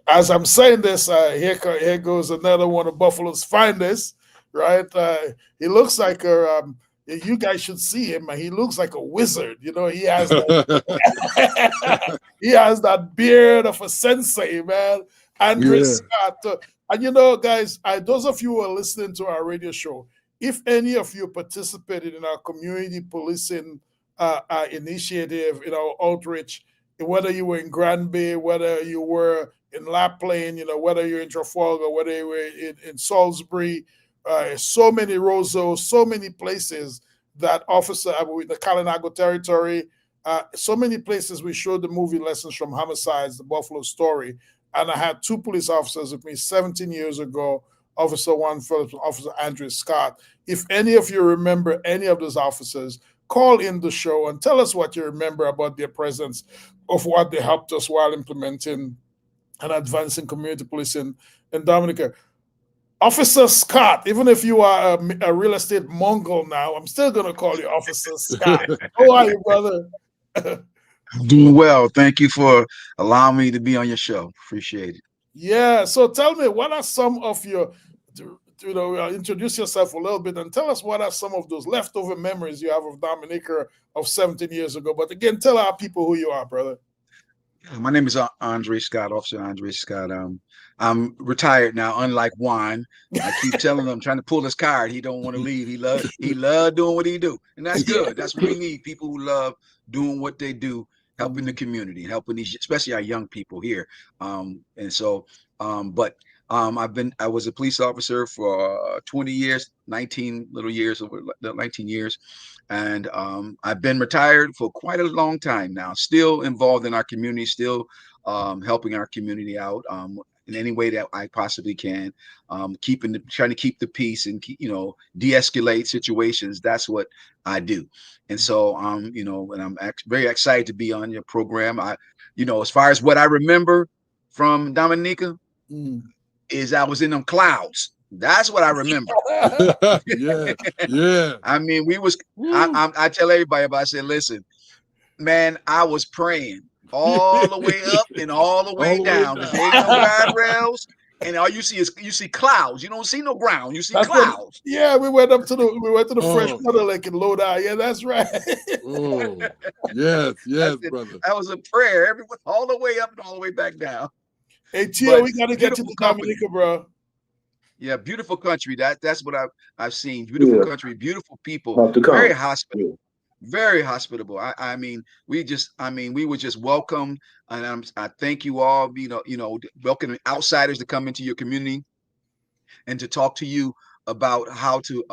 as I'm saying this, here goes another one of Buffalo's finest, right? He looks like you guys should see him. He looks like a wizard. You know, he has he has that beard of a sensei, man. Andre Scott. And you know, guys, those of you who are listening to our radio show, if any of you participated in our community policing initiative, in our outreach, whether you were in Grand Bay, whether you were in La Plaine, you know, whether you're in Trafalgar, whether you were in Salisbury, so many Roseau, so many places that the Kalinago territory, so many places we showed the movie Lessons from Homicides, the Buffalo Story. And I had 2 police officers with me 17 years ago, Officer Juan Phillips and Officer Andrew Scott. If any of you remember any of those officers, call in the show and tell us what you remember about their presence, of what they helped us while implementing and advancing community policing in Dominica. Officer Scott, even if you are a real estate Mongol now, I'm still going to call you Officer Scott. How are you, brother? Doing well. Thank you for allowing me to be on your show. Appreciate it. Yeah. So tell me, what are some of your, introduce yourself a little bit and tell us what are some of those leftover memories you have of Dominica of 17 years ago. But again, tell our people who you are, brother. My name is Andre Scott, Officer Andre Scott. I'm retired now, unlike Juan. I keep telling him, trying to pull his card. He don't want to leave. He love doing what he do, and that's good. That's what we need. People who love doing what they do, helping the community, helping these, especially our young people here. And so, but I was a police officer for 20 years, 19 little years, over 19 years. And I've been retired for quite a long time now, still involved in our community, still helping our community out in any way that I possibly can, trying to keep the peace and de-escalate situations. That's what I do. And so, and I'm very excited to be on your program. As far as what I remember from Dominica, is I was in them clouds. That's what I remember. Yeah. I mean, I tell everybody about. I said, listen, man, I was praying all the way up and all the way down because there ain't no guardrails, and all you see clouds. You don't see no ground. You see clouds. Yeah, we went to the freshwater lake in Lodi. Yeah, that's right. Yes, brother. That was a prayer, everyone, all the way up and all the way back down. Hey, Tio, we gotta get to the Dominica, bro. Yeah, beautiful country. That's what I've seen. Beautiful country, beautiful people, very hospitable. Very hospitable. I mean, we were just welcome, and I thank you all. Welcoming outsiders to come into your community and to talk to you about how to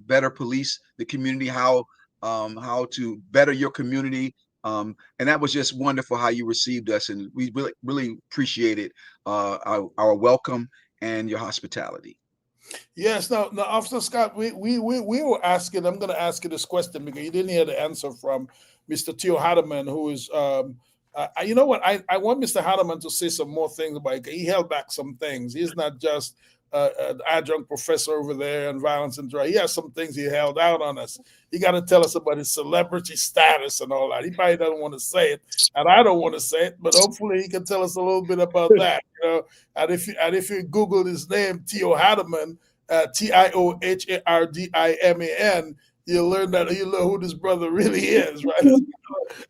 better police the community, how to better your community. And that was just wonderful how you received us, and we really, really appreciated our welcome and your hospitality. Yes. Now, Officer Scott, we were asking. I'm going to ask you this question because you didn't hear the answer from Mr. Theo Hardeman, who is. You know what? I want Mr. Hardeman to say some more things about it. He held back some things. He's not just an adjunct professor over there in violence and drug. He has some things he held out on us. He got to tell us about his celebrity status and all that. He probably doesn't want to say it, and I don't want to say it, but hopefully he can tell us a little bit about that. And if you Google his name, Theo Hardeman, Tiohardiman, you'll learn who this brother really is, right?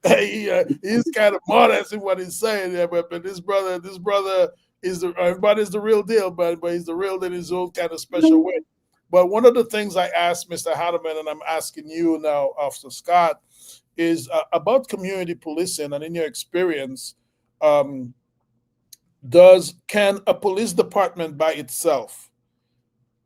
He's kind of modest in what he's saying, but this brother is everybody's the real deal, but he's the real in his own kind of special way. But one of the things I asked Mr. Hardeman, and I'm asking you now, Officer Scott, is about community policing, and in your experience, can a police department by itself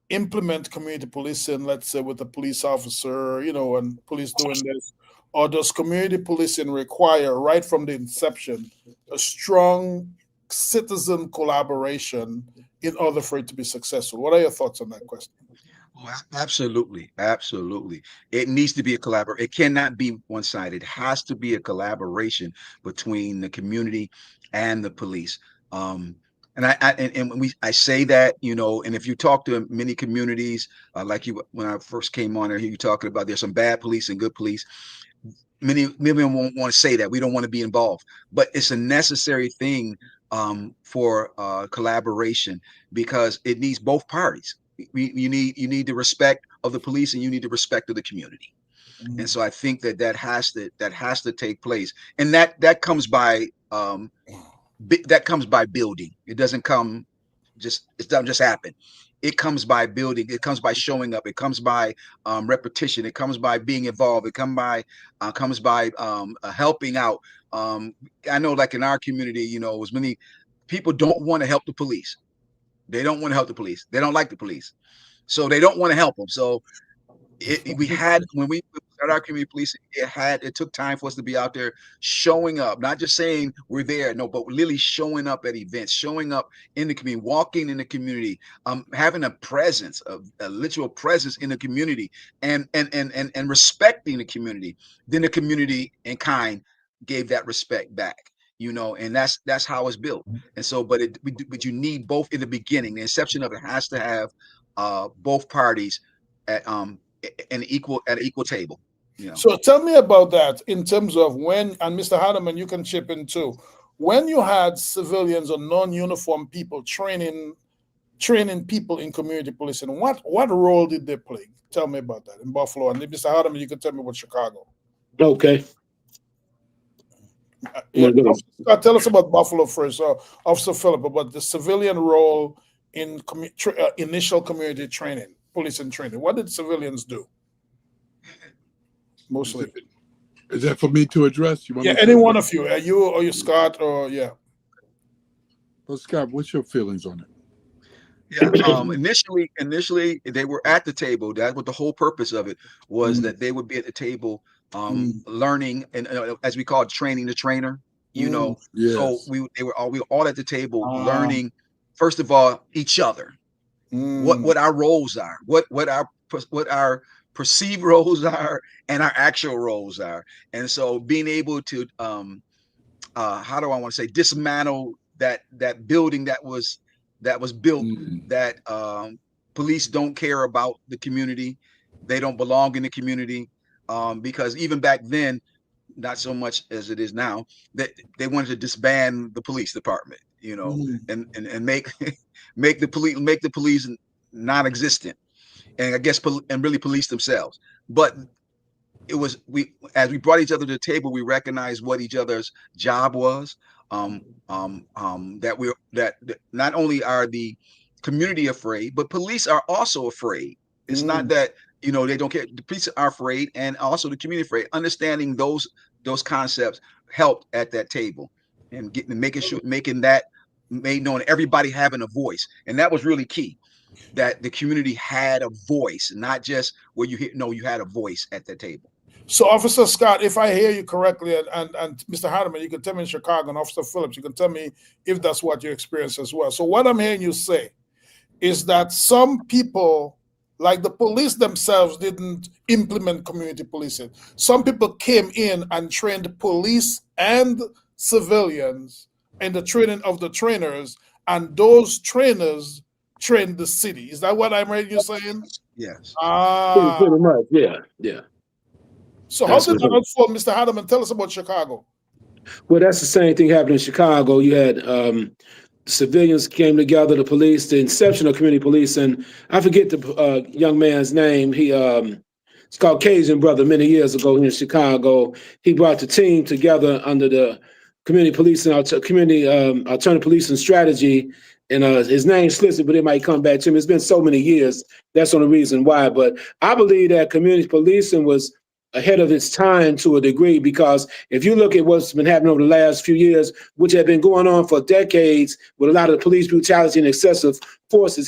implement community policing, let's say with a police officer, and police doing this? Or does community policing require, right from the inception, a strong citizen collaboration in order for it to be successful? What are your thoughts on that question? Oh, absolutely. It needs to be a collaboration. It cannot be one-sided. It has to be a collaboration between the community and the police. And I say that, and if you talk to many communities, like when I first came on, I hear you talking about there's some bad police and good police. Many won't want to say that. We don't want to be involved, but it's a necessary thing for collaboration because it needs both parties. You need the respect of the police and you need the respect of the community. And so I think that has to take place, and that comes by building. It doesn't just happen. It comes by building. It comes by showing up. It comes by repetition. It comes by being involved. It comes by helping out. I know, like in our community, as many people don't want to help the police. They don't want to help the police. They don't like the police, so they don't want to help them. So when we started our community policing, it took time for us to be out there showing up, not just saying we're there, no, but really showing up at events, showing up in the community, walking in the community, having a literal presence in the community, and respecting the community. Then the community in kind gave that respect back, and that's how it's built. And so, but you need both in the beginning. The inception of it has to have both parties at an equal table. So tell me about that in terms of when, and Mr. Hardeman, you can chip in too. when you had civilians or non-uniform people training people in community policing, what role did they play? Tell me about that in Buffalo. And Mr. Hardeman, you can tell me about Chicago. Okay. Tell us about Buffalo first, Officer Phillip, about the civilian role in initial community training, policing training. What did civilians do? Mostly. Is that for me to address? You want any one of you, you or you, Scott, or yeah. Well, Scott, what's your feelings on it? Yeah, initially they were at the table. That's what the whole purpose of it was, that they would be at the table, learning, and as we call it, training the trainer. You know, yes. So we were all at the table learning. First of all, each other, what our roles are, what our perceived roles are, and our actual roles are, and so being able to how do I want to say, dismantle that building that was built, that police don't care about the community, they don't belong in the community, because even back then, not so much as it is now, that they wanted to disband the police department, you know, and make the police non-existent, and I guess and really police themselves. But it was, as we brought each other to the table, we recognized what each other's job was. That not only are the community afraid, but police are also afraid. It's not that, you know, they don't care. The police are afraid, and also the community afraid. Understanding those concepts helped at that table, and making that made known, everybody having a voice, and that was really key. That the community had a voice, not just where you had a voice at the table. So, Officer Scott, if I hear you correctly, and Mr. Hardeman, you can tell me in Chicago, and Officer Phillips, you can tell me if that's what you experience as well. So what I'm hearing you say is that some people, like the police themselves, didn't implement community policing. Some people came in and trained police and civilians in the training of the trainers, and those trainers trained the city. Is that what I'm hearing you saying? Yes. Pretty much, yeah. So how did that unfold, Mr. Hardeman? Tell us about Chicago. Well, that's the same thing happened in Chicago. You had civilians came together, the police, the inception of community police, and I forget the young man's name. It's called Cajun Brother. Many years ago in Chicago, he brought the team together under the community policing, community alternative policing strategy. And his name slips it, but it might come back to him. It's been so many years. That's the only reason why. But I believe that community policing was ahead of its time to a degree, because if you look at what's been happening over the last few years, which have been going on for decades with a lot of the police brutality and excessive force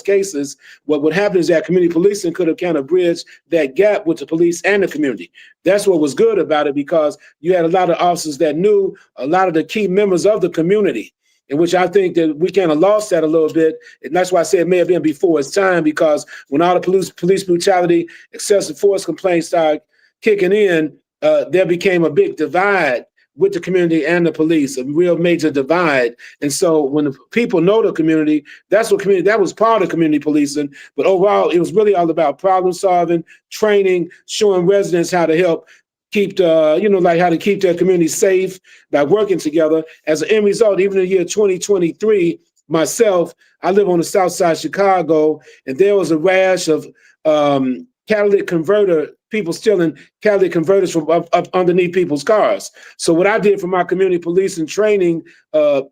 cases, what would happen is that community policing could have kind of bridged that gap with the police and the community. That's what was good about it, because you had a lot of officers that knew a lot of the key members of the community, in which I think that we kind of lost that a little bit. And that's why I say it may have been before its time, because when all the police brutality, excessive force complaints started kicking in, there became a big divide with the community and the police, a real major divide. And so when the people know the community, that was part of community policing. But overall, it was really all about problem solving, training, showing residents how to help keep how to keep their community safe by working together. As an end result, even in the year 2023, myself, I live on the south side of Chicago, and there was a rash of catalytic converter, people stealing catalytic converters from up underneath people's cars. So what I did for my community policing training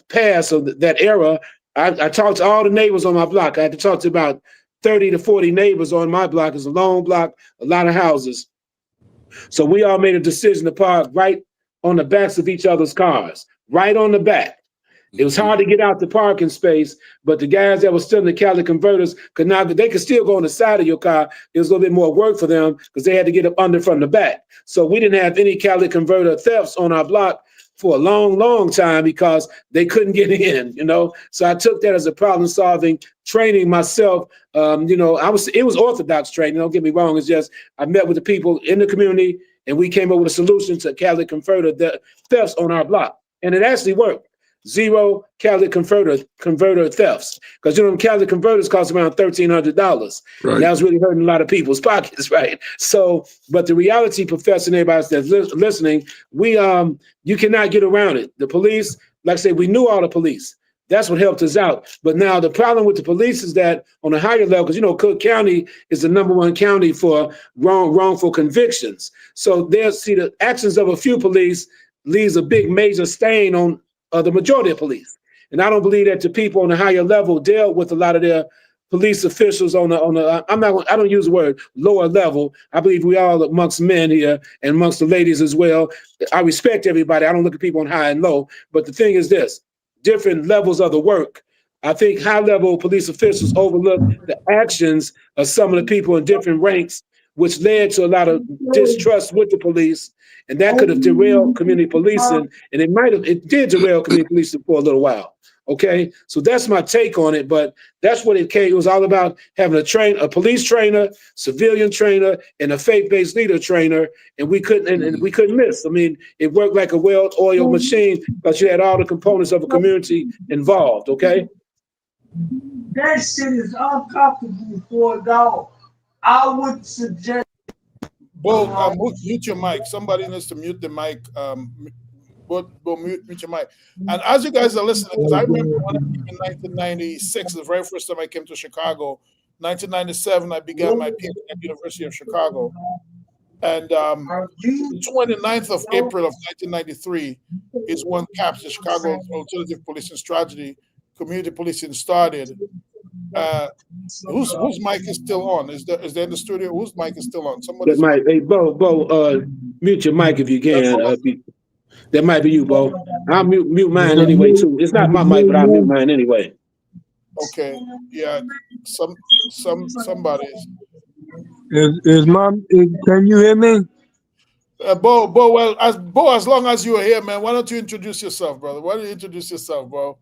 pass of that era, I talked to all the neighbors on my block. I had to talk to about 30 to 40 neighbors on my block. It's a long block, a lot of houses. So we all made a decision to park right on the backs of each other's cars, right on the back. It was hard to get out the parking space, but the guys that were still in the catalytic converters they could still go on the side of your car. It was a little bit more work for them because they had to get up under from the back. So we didn't have any catalytic converter thefts on our block for a long, long time because they couldn't get in, So I took that as a problem-solving training myself. It was orthodox training, don't get me wrong. It's just I met with the people in the community and we came up with a solution to catalytic converter thefts on our block. And it actually worked. zero catalytic converter thefts. Because you know, catalytic converters cost around $1,300. Right. And that was really hurting a lot of people's pockets, right? So, but the reality, Professor, and everybody that's listening, you cannot get around it. The police, like I said, we knew all the police. That's what helped us out. But now the problem with the police is that on a higher level, because you know Cook County is the #1 county for wrongful convictions. So see the actions of a few police leaves a big major stain on the majority of police. And I don't believe that the people on the higher level dealt with a lot of their police officials on the I don't use the word lower level. I believe we all amongst men here and amongst the ladies as well. I respect everybody. I don't look at people on high and low. But the thing is this, different levels of the work. I think high-level police officials overlook the actions of some of the people in different ranks, which led to a lot of distrust with the police, and that could have derailed community policing, and it did derail community policing for a little while. Okay, so that's my take on it, but that's what it came. It was all about having a police trainer, civilian trainer, and a faith-based leader trainer, and we couldn't miss. I mean, it worked like a well-oiled machine because you had all the components of a community involved. Okay. That shit is uncomfortable for a dog. I would suggest. Bo, mute your mic. Somebody needs to mute the mic. Bo, mute your mic. And as you guys are listening, because I remember when I came in 1996, the very first time I came to Chicago, 1997, I began my PhD at the University of Chicago. And the 29th of April of 1993 is when CAPS, the Chicago Alternative Policing Strategy, community policing started. Whose mic is still on? Is there in the studio? Whose mic is still on? Somebody's mic. Hey, Bo, mute your mic if you can. That might be you, Bo. I'll mute mine anyway too. It's not my mic, but I'll mute mine anyway. Okay. Yeah. Somebody's. Can you hear me? Bo, as long as you are here, man, why don't you introduce yourself, brother? Why don't you introduce yourself, bro?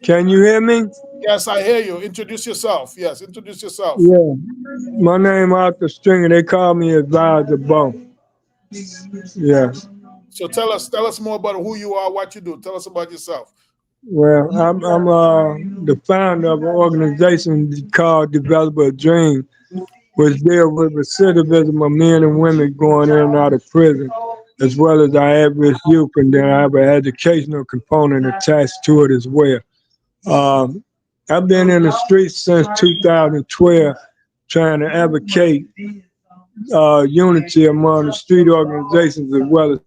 Can you hear me? Yes, I hear you. Introduce yourself. Yes, introduce yourself. Yeah. My name Arthur Stringer. They call me Advisor Bo. Yeah. So tell us more about who you are, what you do. Tell us about yourself. Well, I'm the founder of an organization called Develop a Dream, which deals with recidivism of men and women going in and out of prison, as well as our at-risk youth, and then I have an educational component attached to it as well. I've been in the streets since 2012 trying to advocate unity among the street organizations as well as.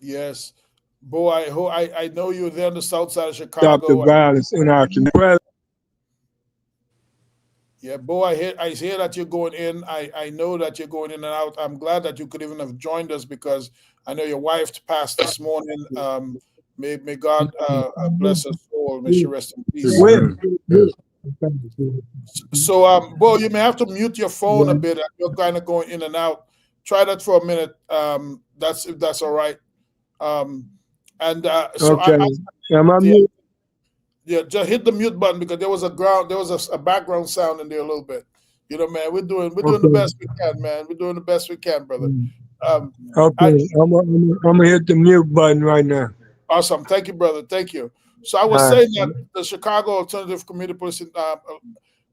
Yes. Bo, I know you're there on the south side of Chicago. Stop the violence in our community. Yeah, Bo, I hear that you're going in. I know that you're going in and out. I'm glad that you could even have joined us because I know your wife passed this morning. May God bless her soul. May she rest in peace. So, Bo, you may have to mute your phone a bit. You're kind of going in and out. Try that for a minute. If that's all right. So okay. Am I mute? Yeah, just hit the mute button because there was a background sound in there a little bit. You know, man, we're doing the best we can, man. We're doing the best we can, brother. Okay, I'm gonna hit the mute button right now. Awesome, thank you, brother. Thank you. So I was saying that the Chicago Alternative Community Policing,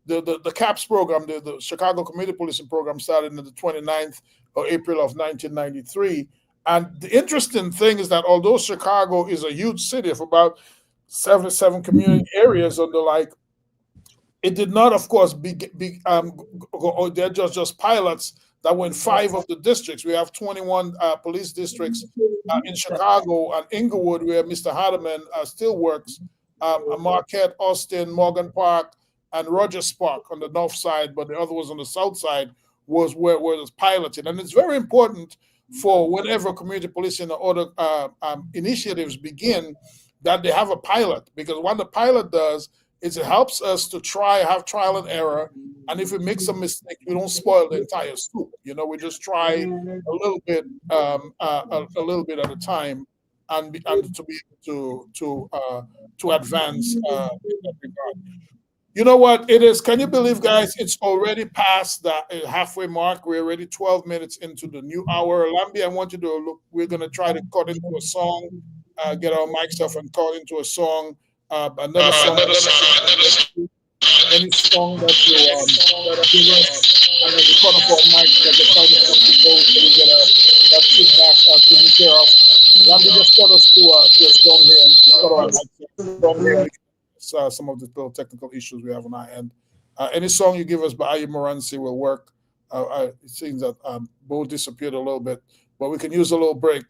the CAPS program, the Chicago Community Policing program, started on the 29th of April of 1993. And the interesting thing is that although Chicago is a huge city of about 77 community areas and the like, it did not, of course, they're just pilots that were in 5 of the districts. We have 21 police districts in Chicago and Inglewood, where Mr. Hardeman still works, Marquette, Austin, Morgan Park, and Rogers Park on the north side, but the other was on the south side was where it was piloted. And it's very important for whenever community policing or other initiatives begin, that they have a pilot, because what the pilot does is it helps us to have trial and error, and if we make some mistake, we don't spoil the entire soup. You know, we just try a little bit at a time, and to be able to advance in that regard. You know what it is? Can you believe, guys? It's already past the halfway mark. We're already 12 minutes into the new hour. Lambi, I want you to look. We're gonna try to cut into a song, get our mics off and cut into a song. Another song. Any song that you give us, and then we cut off our mics and we try to stop the go so we get that feedback taken care of. Lambi just cut us to a song here and cut our mics some of the little technical issues we have on our end. Any song you give us by Ayub Moransi will work. It seems that Bo disappeared a little bit, but we can use a little break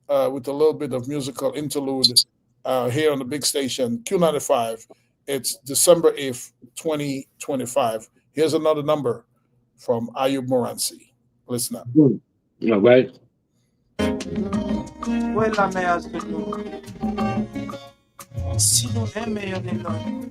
with a little bit of musical interlude here on the big station, Q95. It's December 8th, 2025. Here's another number from Ayub Moransi. Listen up. All right. Si nous aimons les noms,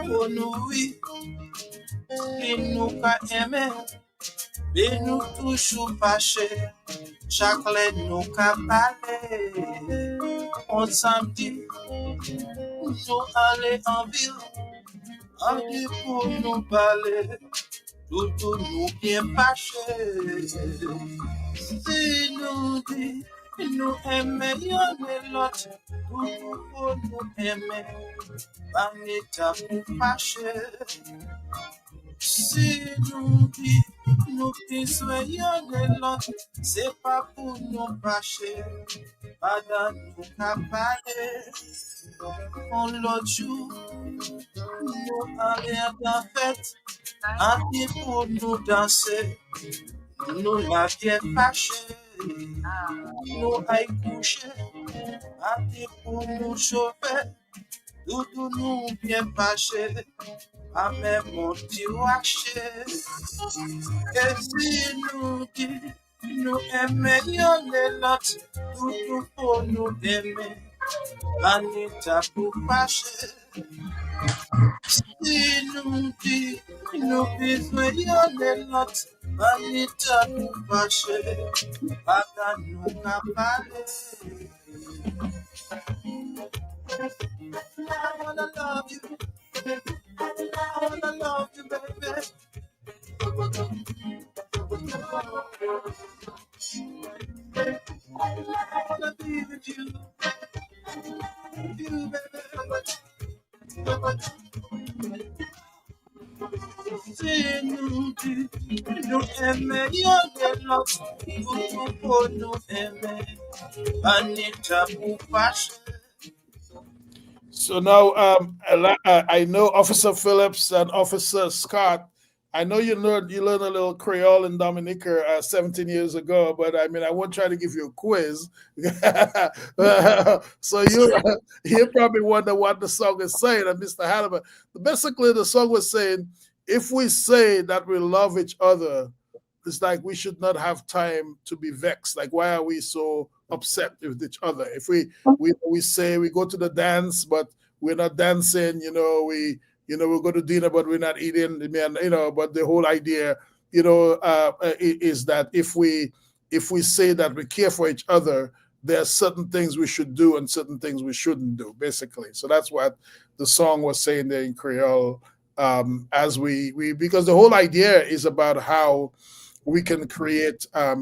pour nous, oui, et nous qu'à aimer, mais nous toujours fâchés, chaque lettre nous qu'à parler. On samedi, nous aller en ville, en ville pour nous parler. Tout nous bien fâchés. Si nous dit, nous aimons y'en et l'autre, tout pour nous aimer, pas n'état pour fâcher. Si nous dit, nous besoin y'en et l'autre, c'est pas pour nous fâcher, pas dans nous qu'à parler. On l'autre jour, nous allons dans la fête, Anti pour nous danser, nous la bien fâchée, nous aille coucher, Anti pour nous chauffer, tout nous bien fâchés, à même mon petit waché. Et si nous dit, nous aimons les l'autre, tout pour nous aimer, Anita pour fâcher. Si nous dit, nous besoin de l'autre, Anita nous fâcher, pas qu'à nous parler. I wanna love you, I wanna love you, baby. I wanna be with you, baby. Si nous dit, nous aimons de l'autre, tout pour nous aimer, Anita pour fâcher. So now I know Officer Phillips and Officer Scott. I know you learned a little Creole in Dominica 17 years ago, but I mean I won't try to give you a quiz. So you probably wonder what the song is saying, and Mr. Halliburton. Basically, the song was saying, if we say that we love each other, it's like we should not have time to be vexed. Like, why are we so upset with each other? If we say we go to the dance, but we're not dancing, we go to dinner, but we're not eating, but the whole idea, is that if we say that we care for each other, there are certain things we should do and certain things we shouldn't do, basically. So that's what the song was saying there in Creole. As we because the whole idea is about how we can create a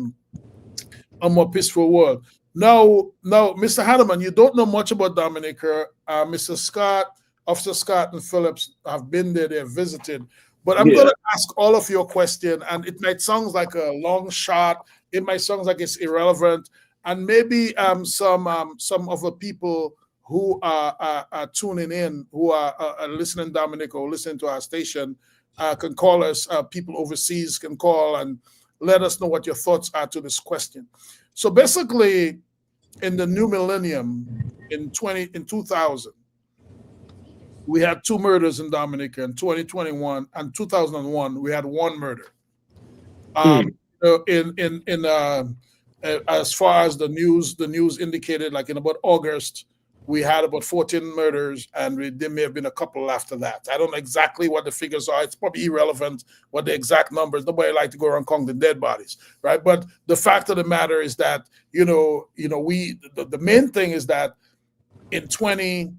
more peaceful world. Now, Mr. Hanneman, you don't know much about Dominica. Mr. Scott, Officer Scott and Phillips have been there, they've visited. But I'm going to ask all of your question, and it might sound like a long shot. It might sound like it's irrelevant. And maybe some of the people who are tuning in, who are listening to Dominica or listening to our station, can call us. People overseas can call and let us know what your thoughts are to this question. So basically, in the new millennium, in 2000, we had 2 murders in Dominica. In 2021 and 2001, we had 1 murder. As far as the news indicated, like in about August, we had about 14 murders, and there may have been a couple after that. I don't know exactly what the figures are. It's probably irrelevant what the exact numbers. Nobody like to go around counting dead bodies, right? But the fact of the matter is that the main thing is that in 2020,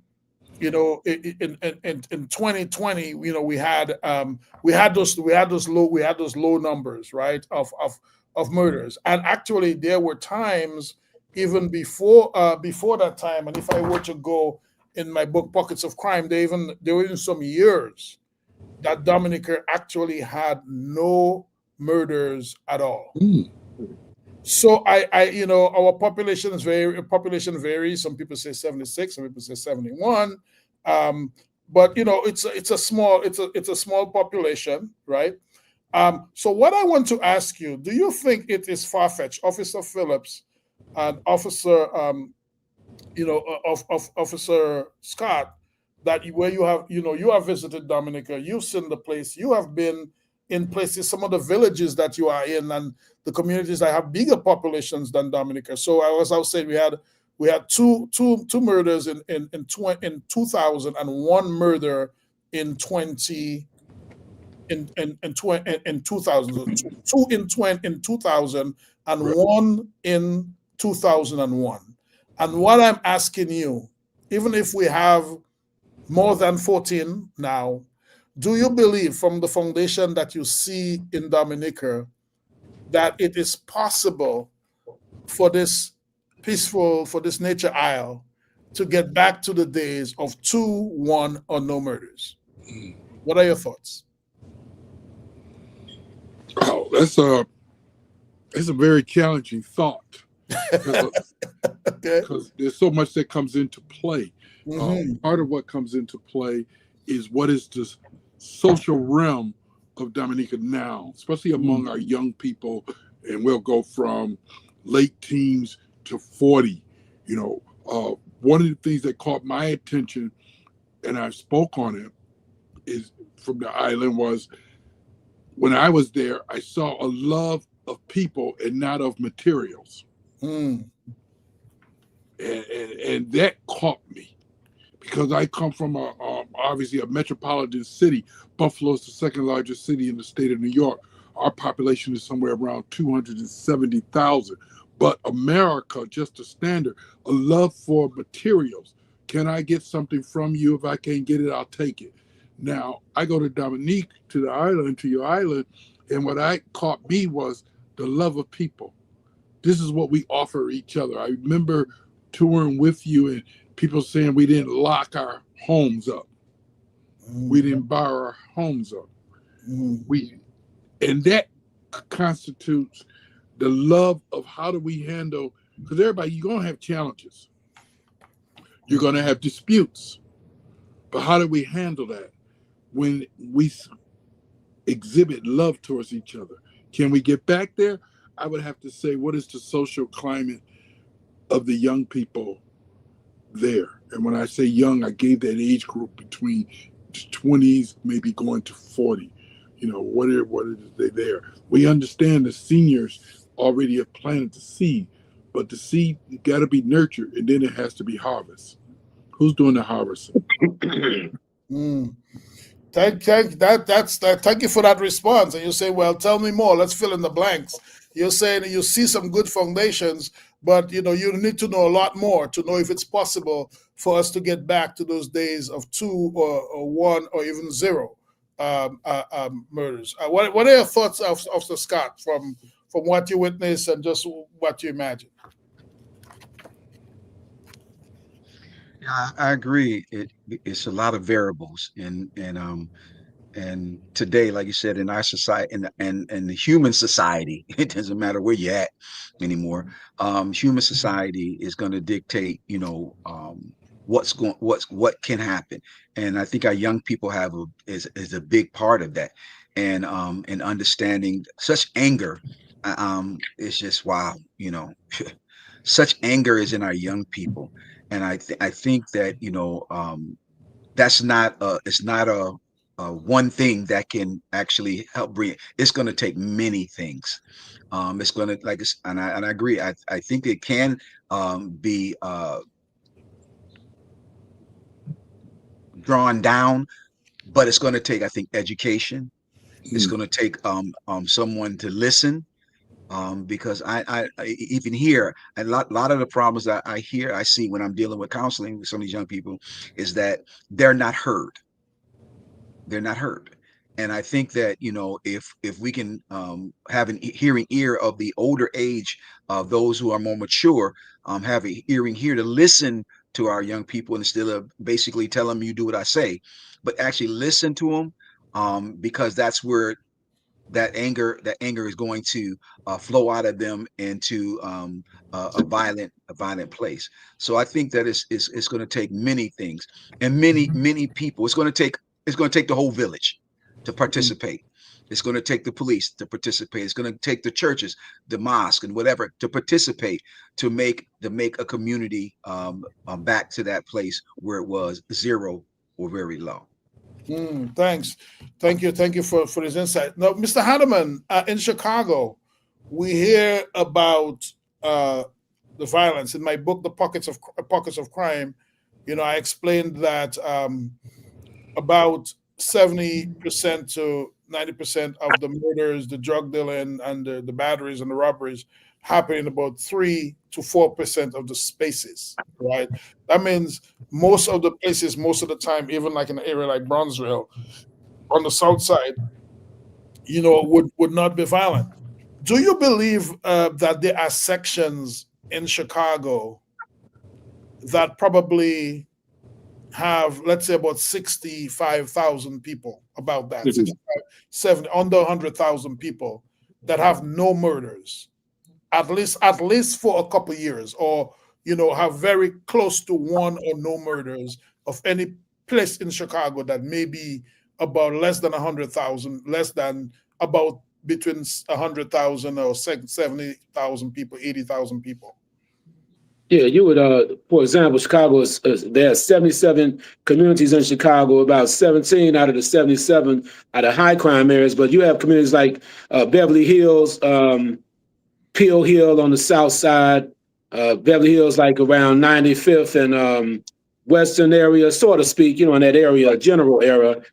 we had those low numbers, right, of murders, and actually there were times even before that time. And if I were to go in my book Pockets of Crime, there were even some years that Dominica actually had no murders at all. So our population varies. Some people say 76, some people say 71. But it's a small population, right? So what I want to ask you, do you think it is far-fetched, Officer Phillips and Officer Officer Scott, that you have visited Dominica, you've seen the place, you have been in places, some of the villages that you are in, and the communities that have bigger populations than Dominica. So as I was saying, we had two murders in 2000, and one murder in 2000, two in 2000, and one in 2001. And what I'm asking you, even if we have more than 14 now, do you believe, from the foundation that you see in Dominica, that it is possible for this nature isle to get back to the days of 2, 1, or no murders? What are your thoughts? Oh, that's a very challenging thought, because there's so much that comes into play. Part of what comes into play is what is the social realm of Dominica now, especially among our young people, and we'll go from late teens to 40. One of the things that caught my attention, and I spoke on it, is from the island, was when I was there, I saw a love of people and not of materials. And that caught me, because I come from obviously a metropolitan city. Buffalo is the second largest city in the state of New York. Our population is somewhere around 270,000. But America, just a standard, a love for materials. Can I get something from you? If I can't get it, I'll take it. Now, I go to Dominique, to the island, to your island, and what I caught me was the love of people. This is what we offer each other. I remember touring with you and people saying we didn't lock our homes up. We didn't bar our homes up. And that constitutes the love of how do we handle, because everybody, you're going to have challenges. You're going to have disputes. But how do we handle that when we exhibit love towards each other? Can we get back there? I would have to say, what is the social climate of the young people there? And when I say young, I gave that age group between 20s, maybe going to 40. What are they there? We understand the seniors already have planted the seed, but the seed got to be nurtured, and then it has to be harvested. Who's doing the harvesting? Thank you for that response. And you say, well, tell me more. Let's fill in the blanks. You're saying you see some good foundations, but you need to know a lot more to know if it's possible for us to get back to those days of 2 or 1 or even 0 murders. What are your thoughts, Officer Scott, from what you witnessed and just what you imagine? Yeah, I agree. It's a lot of variables, and today, like you said, in our society, and the human society, it doesn't matter where you're at anymore. Human society is going to dictate, what can happen, and I think our young people is a big part of that, and understanding such anger, is just wow, such anger is in our young people, and I think that that's not it's not a one thing that can actually help bring it. It's going to take many things. It's going to, and I agree. I think it can be drawn down, but it's going to take, I think, education. It's going to take someone to listen, because I even here, a lot of the problems that I hear, I see when I'm dealing with counseling with some of these young people is that they're not heard. They're not heard. And I think that, if we can have an hearing ear of the older age of those who are more mature, have a hearing here to listen to our young people instead of basically tell them you do what I say, but actually listen to them, because that's where that anger is going to flow out of them into a violent place. So I think that it's going to take many things and many people. It's going to take the whole village to participate. It's going to take the police to participate. It's going to take the churches, the mosque, and whatever to participate to make a community back to that place where it was zero or very low. Thanks. Thank you for this insight. Now, Mr. Hanneman, in Chicago, we hear about the violence. In my book, The Pockets of Crime, I explained that about 70% to 90% of the murders, the drug dealing, and the batteries and the robberies happen in about 3 to 4% of the spaces, right? That means most of the places, most of the time, even like in an area like Bronzeville, on the south side, would not be violent. Do you believe that there are sections in Chicago that probably have, let's say, about 65,000 people, about that, 65, 70, under 100,000 people that have no murders, at least for a couple of years, or have very close to one or no murders of any place in Chicago that may be about less than 100,000, less than about between 100,000 or 70,000 people, 80,000 people? Yeah, you would, for example, Chicago there are 77 communities in Chicago, about 17 out of the 77 are the high crime areas, but you have communities like Beverly Hills, Peel Hill on the south side, Beverly Hills like around 95th and Western area, so to speak, in that area, general area.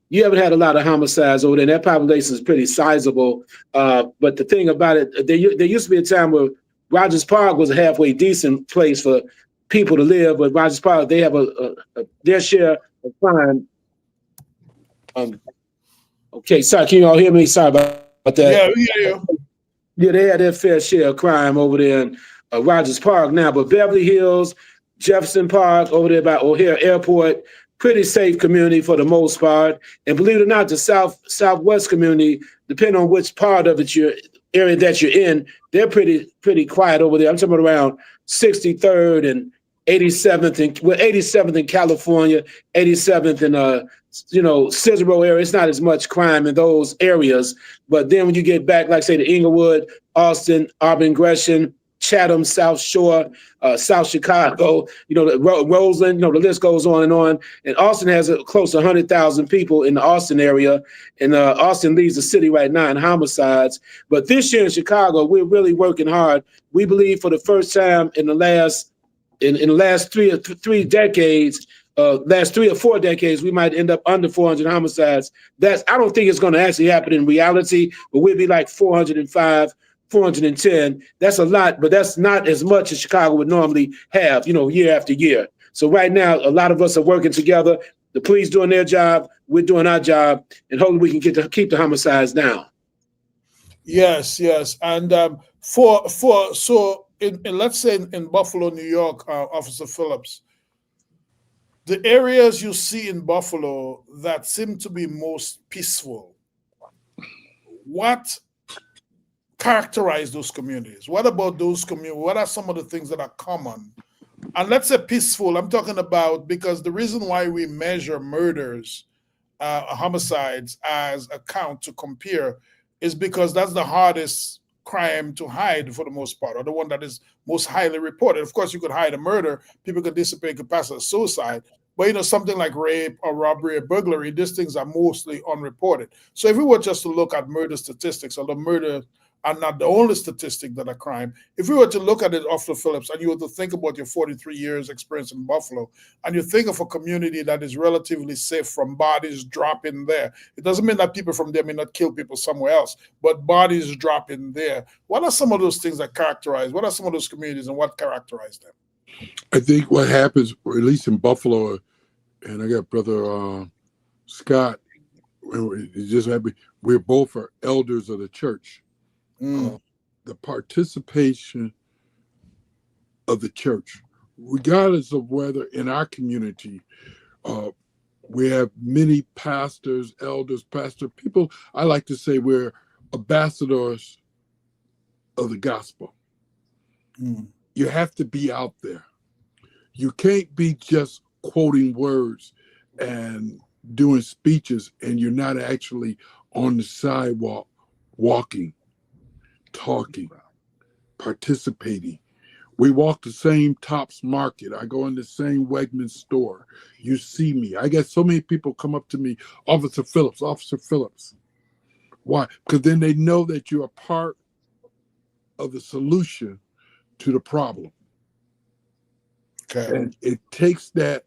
You haven't had a lot of homicides over there. That population is pretty sizable. But the thing about it, there used to be a time where Rogers Park was a halfway decent place for people to live, but Rogers Park, they have their share of crime. Okay, sorry, can you all hear me? Sorry about that. Yeah, we hear you. Yeah, they had their fair share of crime over there in Rogers Park now, but Beverly Hills, Jefferson Park, over there by O'Hare Airport, pretty safe community for the most part. And believe it or not, the southwest community, depending on which part of it area that you're in, they're pretty quiet over there. I'm talking about around 63rd and 87th in California, 87th in Cicero area. It's not as much crime in those areas. But then when you get back, like say to Inglewood, Austin, Auburn, Gresham, Chatham, South Shore, South Chicago, Roseland, the list goes on and on. And Austin has close to 100,000 people in the Austin area. And Austin leads the city right now in homicides. But this year in Chicago, we're really working hard. We believe for the first time in the last 3 or 4 decades, we might end up under 400 homicides. I don't think it's going to actually happen in reality, but we'll be like 405, 410. That's a lot, but that's not as much as Chicago would normally have, year after year. So right now, a lot of us are working together. The police doing their job, we're doing our job, and hopefully we can keep the homicides down. Yes. And let's say in Buffalo, New York, Officer Phillips, the areas you see in Buffalo that seem to be most peaceful, what characterize those communities? What about those communities? What are some of the things that are common? And let's say peaceful, I'm talking about, because the reason why we measure murders, homicides as a count to compare is because that's the hardest crime to hide for the most part, or the one that is most highly reported. Of course, you could hide a murder, people could disappear, could pass as suicide, but something like rape or robbery or burglary, these things are mostly unreported. So if we were just to look at murder statistics or the murder are not the only statistic that are crime. If we were to look at it, Officer Phillips, and you were to think about your 43 years experience in Buffalo, and you think of a community that is relatively safe from bodies dropping there, it doesn't mean that people from there may not kill people somewhere else, but bodies dropping there. What are some of those things that characterize, what are some of those communities and what characterize them? I think what happens, or at least in Buffalo, and I got Brother Scott, it just happened, we're both are elders of the church. The participation of the church, regardless of whether in our community, we have many pastors, elders, people. I like to say we're ambassadors of the gospel. You have to be out there. You can't be just quoting words and doing speeches and you're not actually on the sidewalk walking, talking, participating. We walk the same Tops Market. I go in the same Wegmans store. You see me. I get so many people come up to me, Officer Phillips, Officer Phillips. Why? Because then they know that you're a part of the solution to the problem. Okay. And it takes that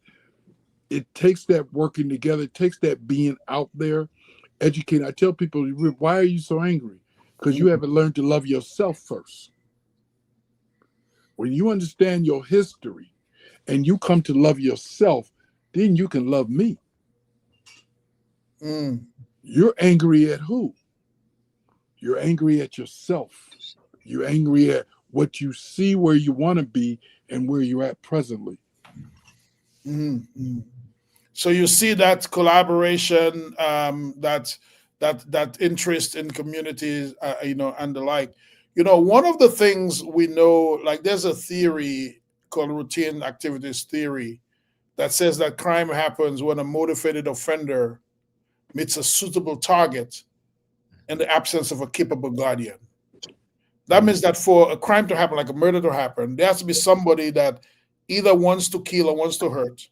working together, it takes that being out there, educating. I tell people, why are you so angry? Because you haven't learned to love yourself first. When you understand your history and you come to love yourself, then you can love me. You're angry at who? You're angry at yourself. You're angry at what you see where you want to be and where you're at presently. So you see that collaboration, that interest in communities, and the like. One of the things we know, like there's a theory called routine activities theory that says that crime happens when a motivated offender meets a suitable target in the absence of a capable guardian. That means that for a crime to happen, like a murder to happen, there has to be somebody that either wants to kill or wants to hurt.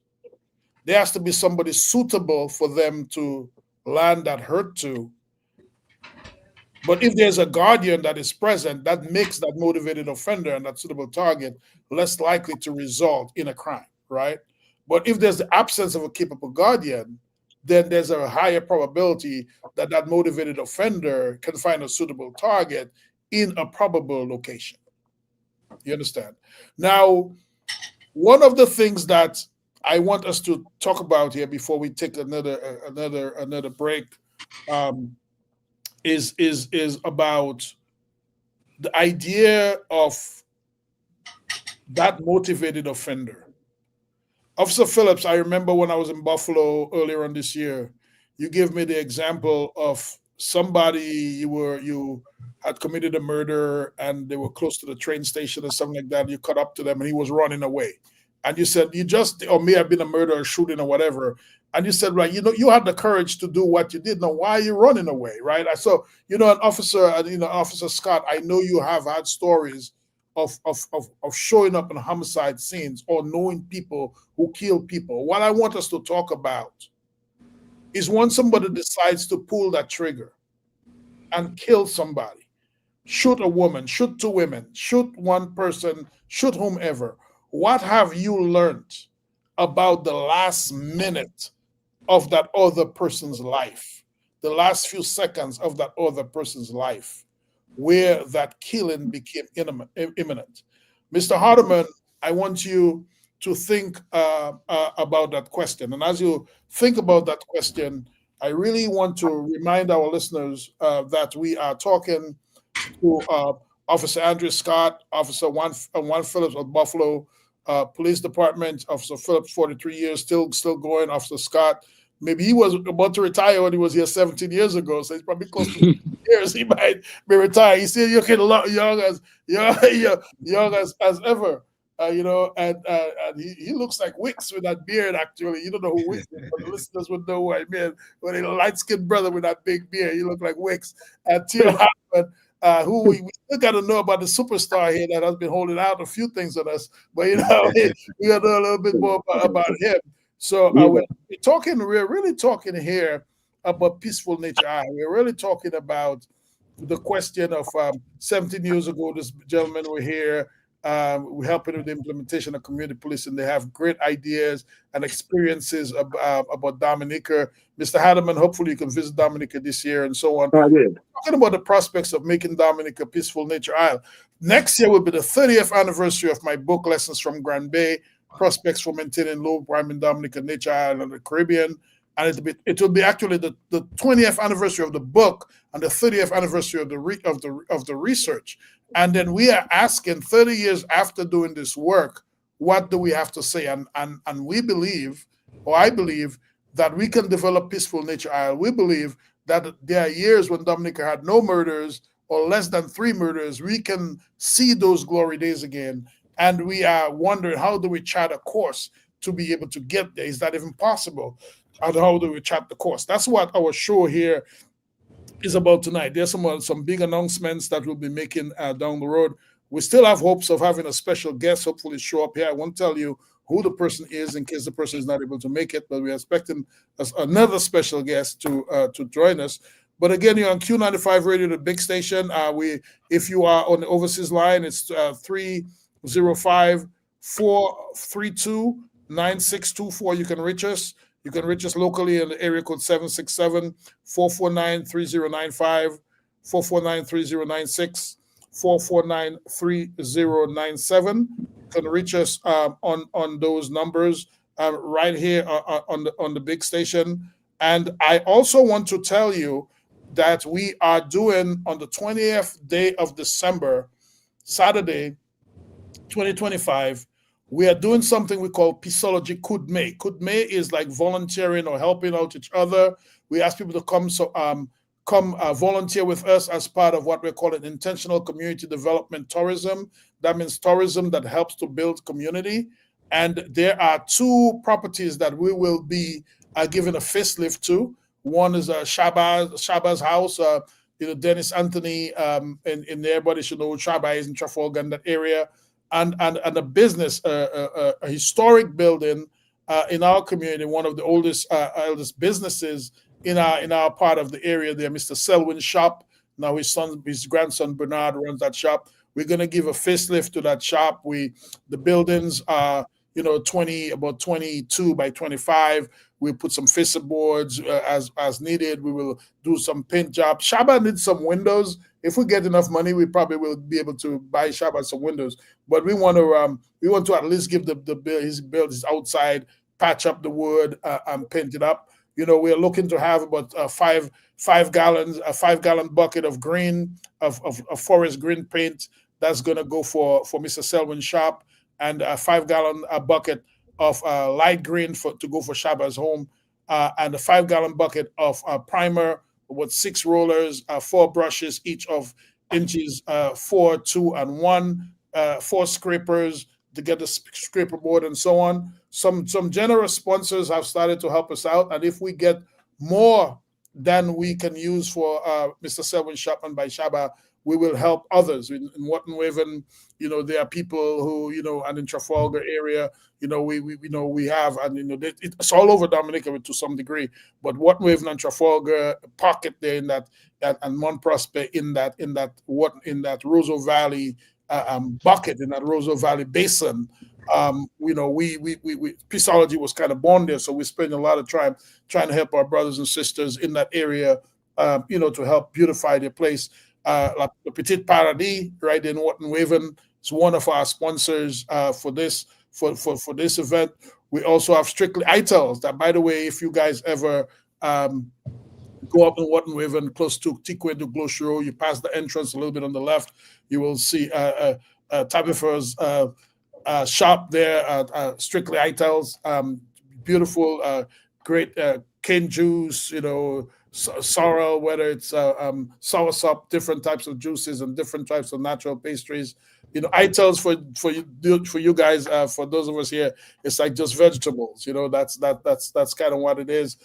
There has to be somebody suitable for them to land that hurt to. But if there's a guardian that is present, that makes that motivated offender and that suitable target less likely to result in a crime, right? But if there's the absence of a capable guardian, then there's a higher probability that that motivated offender can find a suitable target in a probable location. You understand? Now, one of the things that I want us to talk about here before we take another break is about the idea of that motivated offender. Officer Phillips, I remember when I was in Buffalo earlier on this year, you gave me the example of somebody you had committed a murder and they were close to the train station or something like that. You cut up to them and he was running away. And you said, or may have been a murder or shooting or whatever. And you said, right, you had the courage to do what you did. Now, why are you running away, right? So, an officer, Officer Scott, I know you have had stories of showing up in homicide scenes or knowing people who kill people. What I want us to talk about is when somebody decides to pull that trigger and kill somebody, shoot a woman, shoot two women, shoot one person, shoot whomever. What have you learned about the last minute of that other person's life, the last few seconds of that other person's life, where that killing became imminent? Mr. Hardeman, I want you to think about that question. And as you think about that question, I really want to remind our listeners that we are talking to Officer Andrew Scott, Officer Juan Phillips of Buffalo Police Department. Officer Phillips, 43 years, still going. Officer Scott, maybe he was about to retire when he was here 17 years ago, so he's probably close to 50 years. He might be retired. He's still looking young as ever. And he looks like Wicks with that beard, actually. You don't know who Wicks is, but the listeners would know who I mean. When a light-skinned brother with that big beard, he looked like Wicks. And Theo Hoffman, who we still got to know about the superstar here that has been holding out a few things on us. But, we got to know a little bit more about him. So we're really talking here about Peaceful Nature Eye. We're really talking about the question of 17 years ago, this gentlemen were here. We're helping with the implementation of community policing. They have great ideas and experiences about Dominica. Mr. Hadderman, hopefully you can visit Dominica this year and so on. I did. Talking about the prospects of making Dominica a peaceful nature isle. Next year will be the 30th anniversary of my book, Lessons from Grand Bay, Prospects for Maintaining Low Crime in Dominica Nature Isle and the Caribbean. And it will be actually the 20th anniversary of the book and the 30th anniversary of the research. And then we are asking 30 years after doing this work, what do we have to say? And we believe, or I believe, that we can develop peaceful nature isle. We believe that there are years when Dominica had no murders or less than 3 murders. We can see those glory days again. And we are wondering, how do we chart a course to be able to get there? Is that even possible? And how do we chart the course? That's what our show here is about tonight. There's some big announcements that we'll be making down the road. We still have hopes of having a special guest hopefully show up here. I won't tell you who the person is in case the person is not able to make it, but we're expecting another special guest to join us. But again, you're on Q95 Radio, the big station. If you are on the overseas line, it's 305-432-9624. You can reach us. You can reach us locally in the area code 767-449-3095, 449-3096, 449-3097. You can reach us on those numbers right here on the big station. And I also want to tell you that we are doing on the 20th day of December, Saturday, 2025, we are doing something we call Peaceology Kudme. Kudme is like volunteering or helping out each other. We ask people to come volunteer with us as part of what we're calling intentional community development tourism. That means tourism that helps to build community. And there are 2 properties that we will be giving a facelift to. One is Shaba's house. Dennis Anthony, and everybody should know Shaba is in Trafalgar in that area. And a business, a historic building in our community, one of the oldest businesses in our part of the area there, Mr. Selwyn's shop. Now his grandson Bernard runs that shop. We're gonna give a facelift to that shop. The buildings are about 22 by 25. We'll put some facer boards as needed. We will do some paint jobs. Shaba needs some windows. If we get enough money, we probably will be able to buy Shaba some windows. But we want to at least give his outside, patch up the wood and paint it up. We are looking to have about a 5-gallon bucket of green of forest green paint. That's going to go for Mr. Selwyn's shop, and a 5-gallon bucket of light green to go for Shaba's home, and a 5-gallon bucket of primer with 6 rollers, 4 brushes, each of inches 4, 2, and 1, 4 scrapers to get the scraper board and so on. Some generous sponsors have started to help us out, and if we get more than we can use for Mr. Selwyn's shop and by Shaba, we will help others. In Watton-Waven, there are people who, and in Trafalgar area, we have, and it's all over Dominica to some degree, but Watton-Waven and Trafalgar pocket there in that and Mont Prosper in that Roseau Valley bucket, in that Roseau Valley basin. Peaceology was kind of born there, so we spend a lot of time trying to help our brothers and sisters in that area, to help beautify their place. Like the Petit Paradis, right in Watton-Waven, is one of our sponsors for this event. We also have Strictly ITELs. That, by the way, if you guys ever go up in Watton-Waven, close to Tikwe de Glochero, you pass the entrance a little bit on the left, you will see Tabitha's shop there, Strictly ITELs. Beautiful, great cane juice, sorrel, whether it's soursop, different types of juices and different types of natural pastries. ITELs for you guys, for those of us here, it's like just vegetables. That's kind of what it is.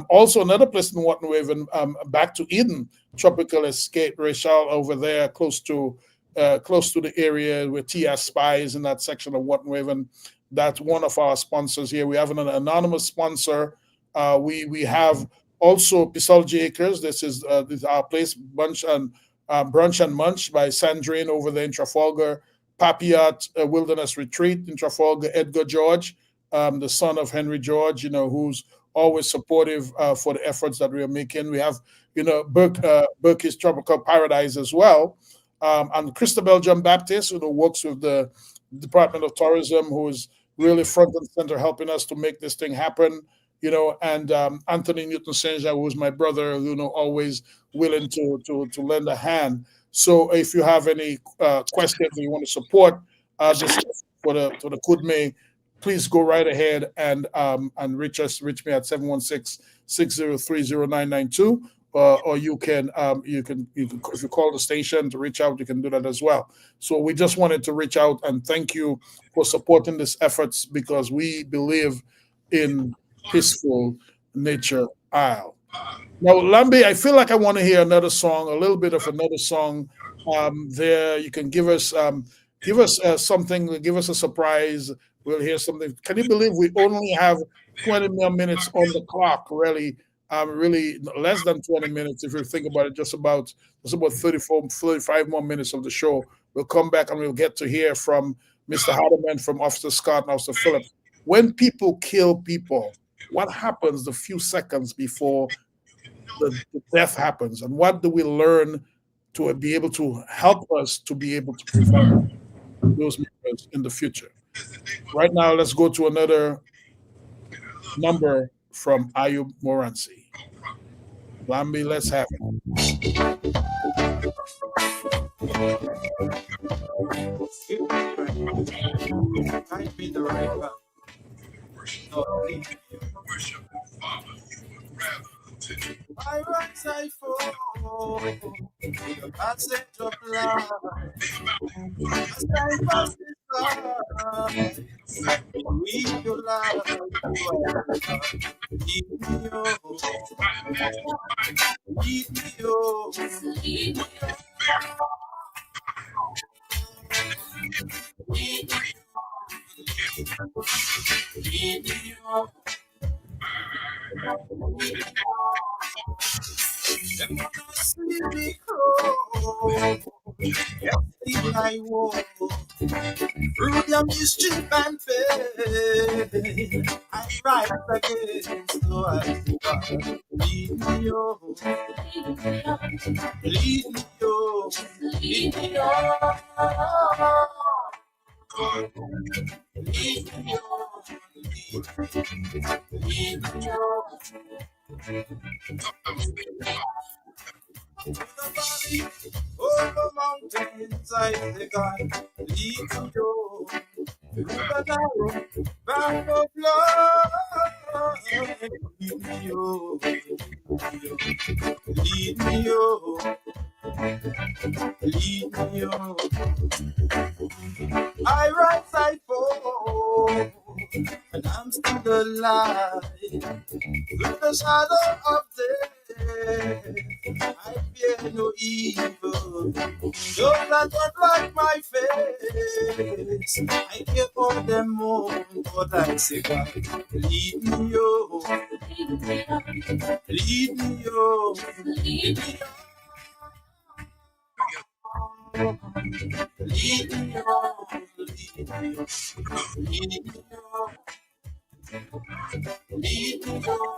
Also another place in Watton-Waven, back to Eden, Tropical Escape, Rachel over there, close to the area where Tia Spies in that section of Watton-Waven. That's one of our sponsors here. We have an anonymous sponsor. We have Also, Peaceology Acres. This is our place, Brunch and Munch by Sandrine over there in Trafalgar. Papiat Wilderness Retreat in Trafalgar. Edgar George, the son of Henry George, who's always supportive for the efforts that we are making. We have, Berkey's Tropical Paradise as well. And Christabel John Baptist, who works with the Department of Tourism, who is really front and center helping us to make this thing happen. And Anthony Newton St. Jean, who's my brother, always willing to lend a hand. So if you have any questions or you want to support this for the Kudme, please go right ahead and reach me at 716-603-0992. Or you can if you call the station to reach out, you can do that as well. So we just wanted to reach out and thank you for supporting these efforts, because we believe in peaceful nature Isle. Now, Lambi, I feel like I want to hear another song, a little bit of another song. There, you can give us something, give us a surprise. We'll hear something. Can you believe we only have 20 more minutes on the clock? Really less than 20 minutes if you think about it. Just about 35 more minutes of the show. We'll come back and we'll get to hear from Mr. Hardeman, from Officer Scott and Officer Phillips. When people kill people, what happens the few seconds before the death happens, and what do we learn to be able to help us to be able to prevent those matters in the future? Right now, let's go to another number from Ayub Moransi. Lambi, let's have it. I rise, I fall, the passage of life, as time passes by, with your life, lead me on, lead me on, lead me on. See me crawl, till I walk through the mischief and pain. I rise against the ice. Lead me on, lead me on, lead me on, lead me on, lead me on. The valley, over mountains, I the God, lead me on, through the narrow path of love, lead me on, lead me on, lead me on. I rise, I fall, and I'm still alive. Through the shadow of death, I fear no evil. Those that don't like my face, I care for them more. But I say, God, lead me on, lead me on, lead me on. Lead me on, lead me on, lead me on, lead me on.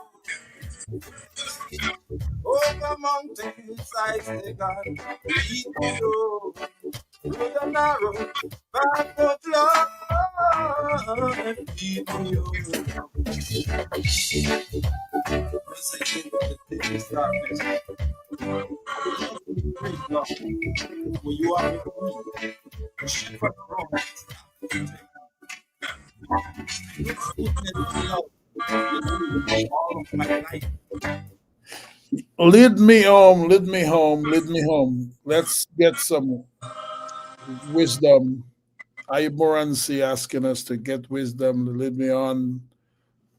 Over mountains I say, God, lead me on, through the narrow path of love, lead me on. When you are with me, shit for the wrong. All of my life. Lead me home, lead me home, lead me home. Let's get some wisdom. Ayub Moransi asking us to get wisdom, to lead me on.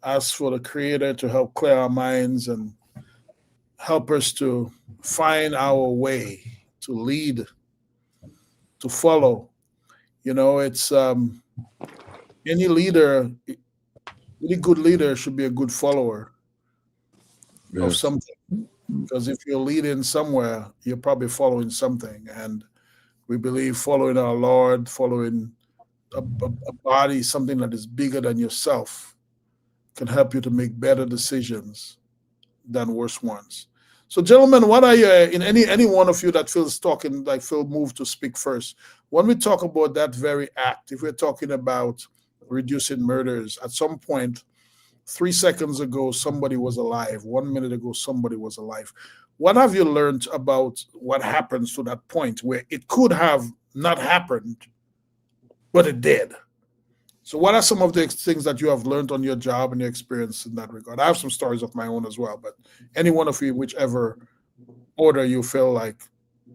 Ask for the Creator to help clear our minds and help us to find our way, to lead, to follow. It's any leader, any good leader should be a good follower. of Yes. something. Because if you're leading somewhere, you're probably following something. And we believe following our Lord, following a body, something that is bigger than yourself, can help you to make better decisions than worse ones. So, gentlemen, what are you in any one of you that feels talking, like feel moved to speak first? When we talk about that very act, if we're talking about reducing murders, at some point, 3 seconds ago, somebody was alive. 1 minute ago, somebody was alive. What have you learned about what happens to that point where it could have not happened, but it did? So what are some of the things that you have learned on your job and your experience in that regard? I have some stories of my own as well, but any one of you, whichever order you feel like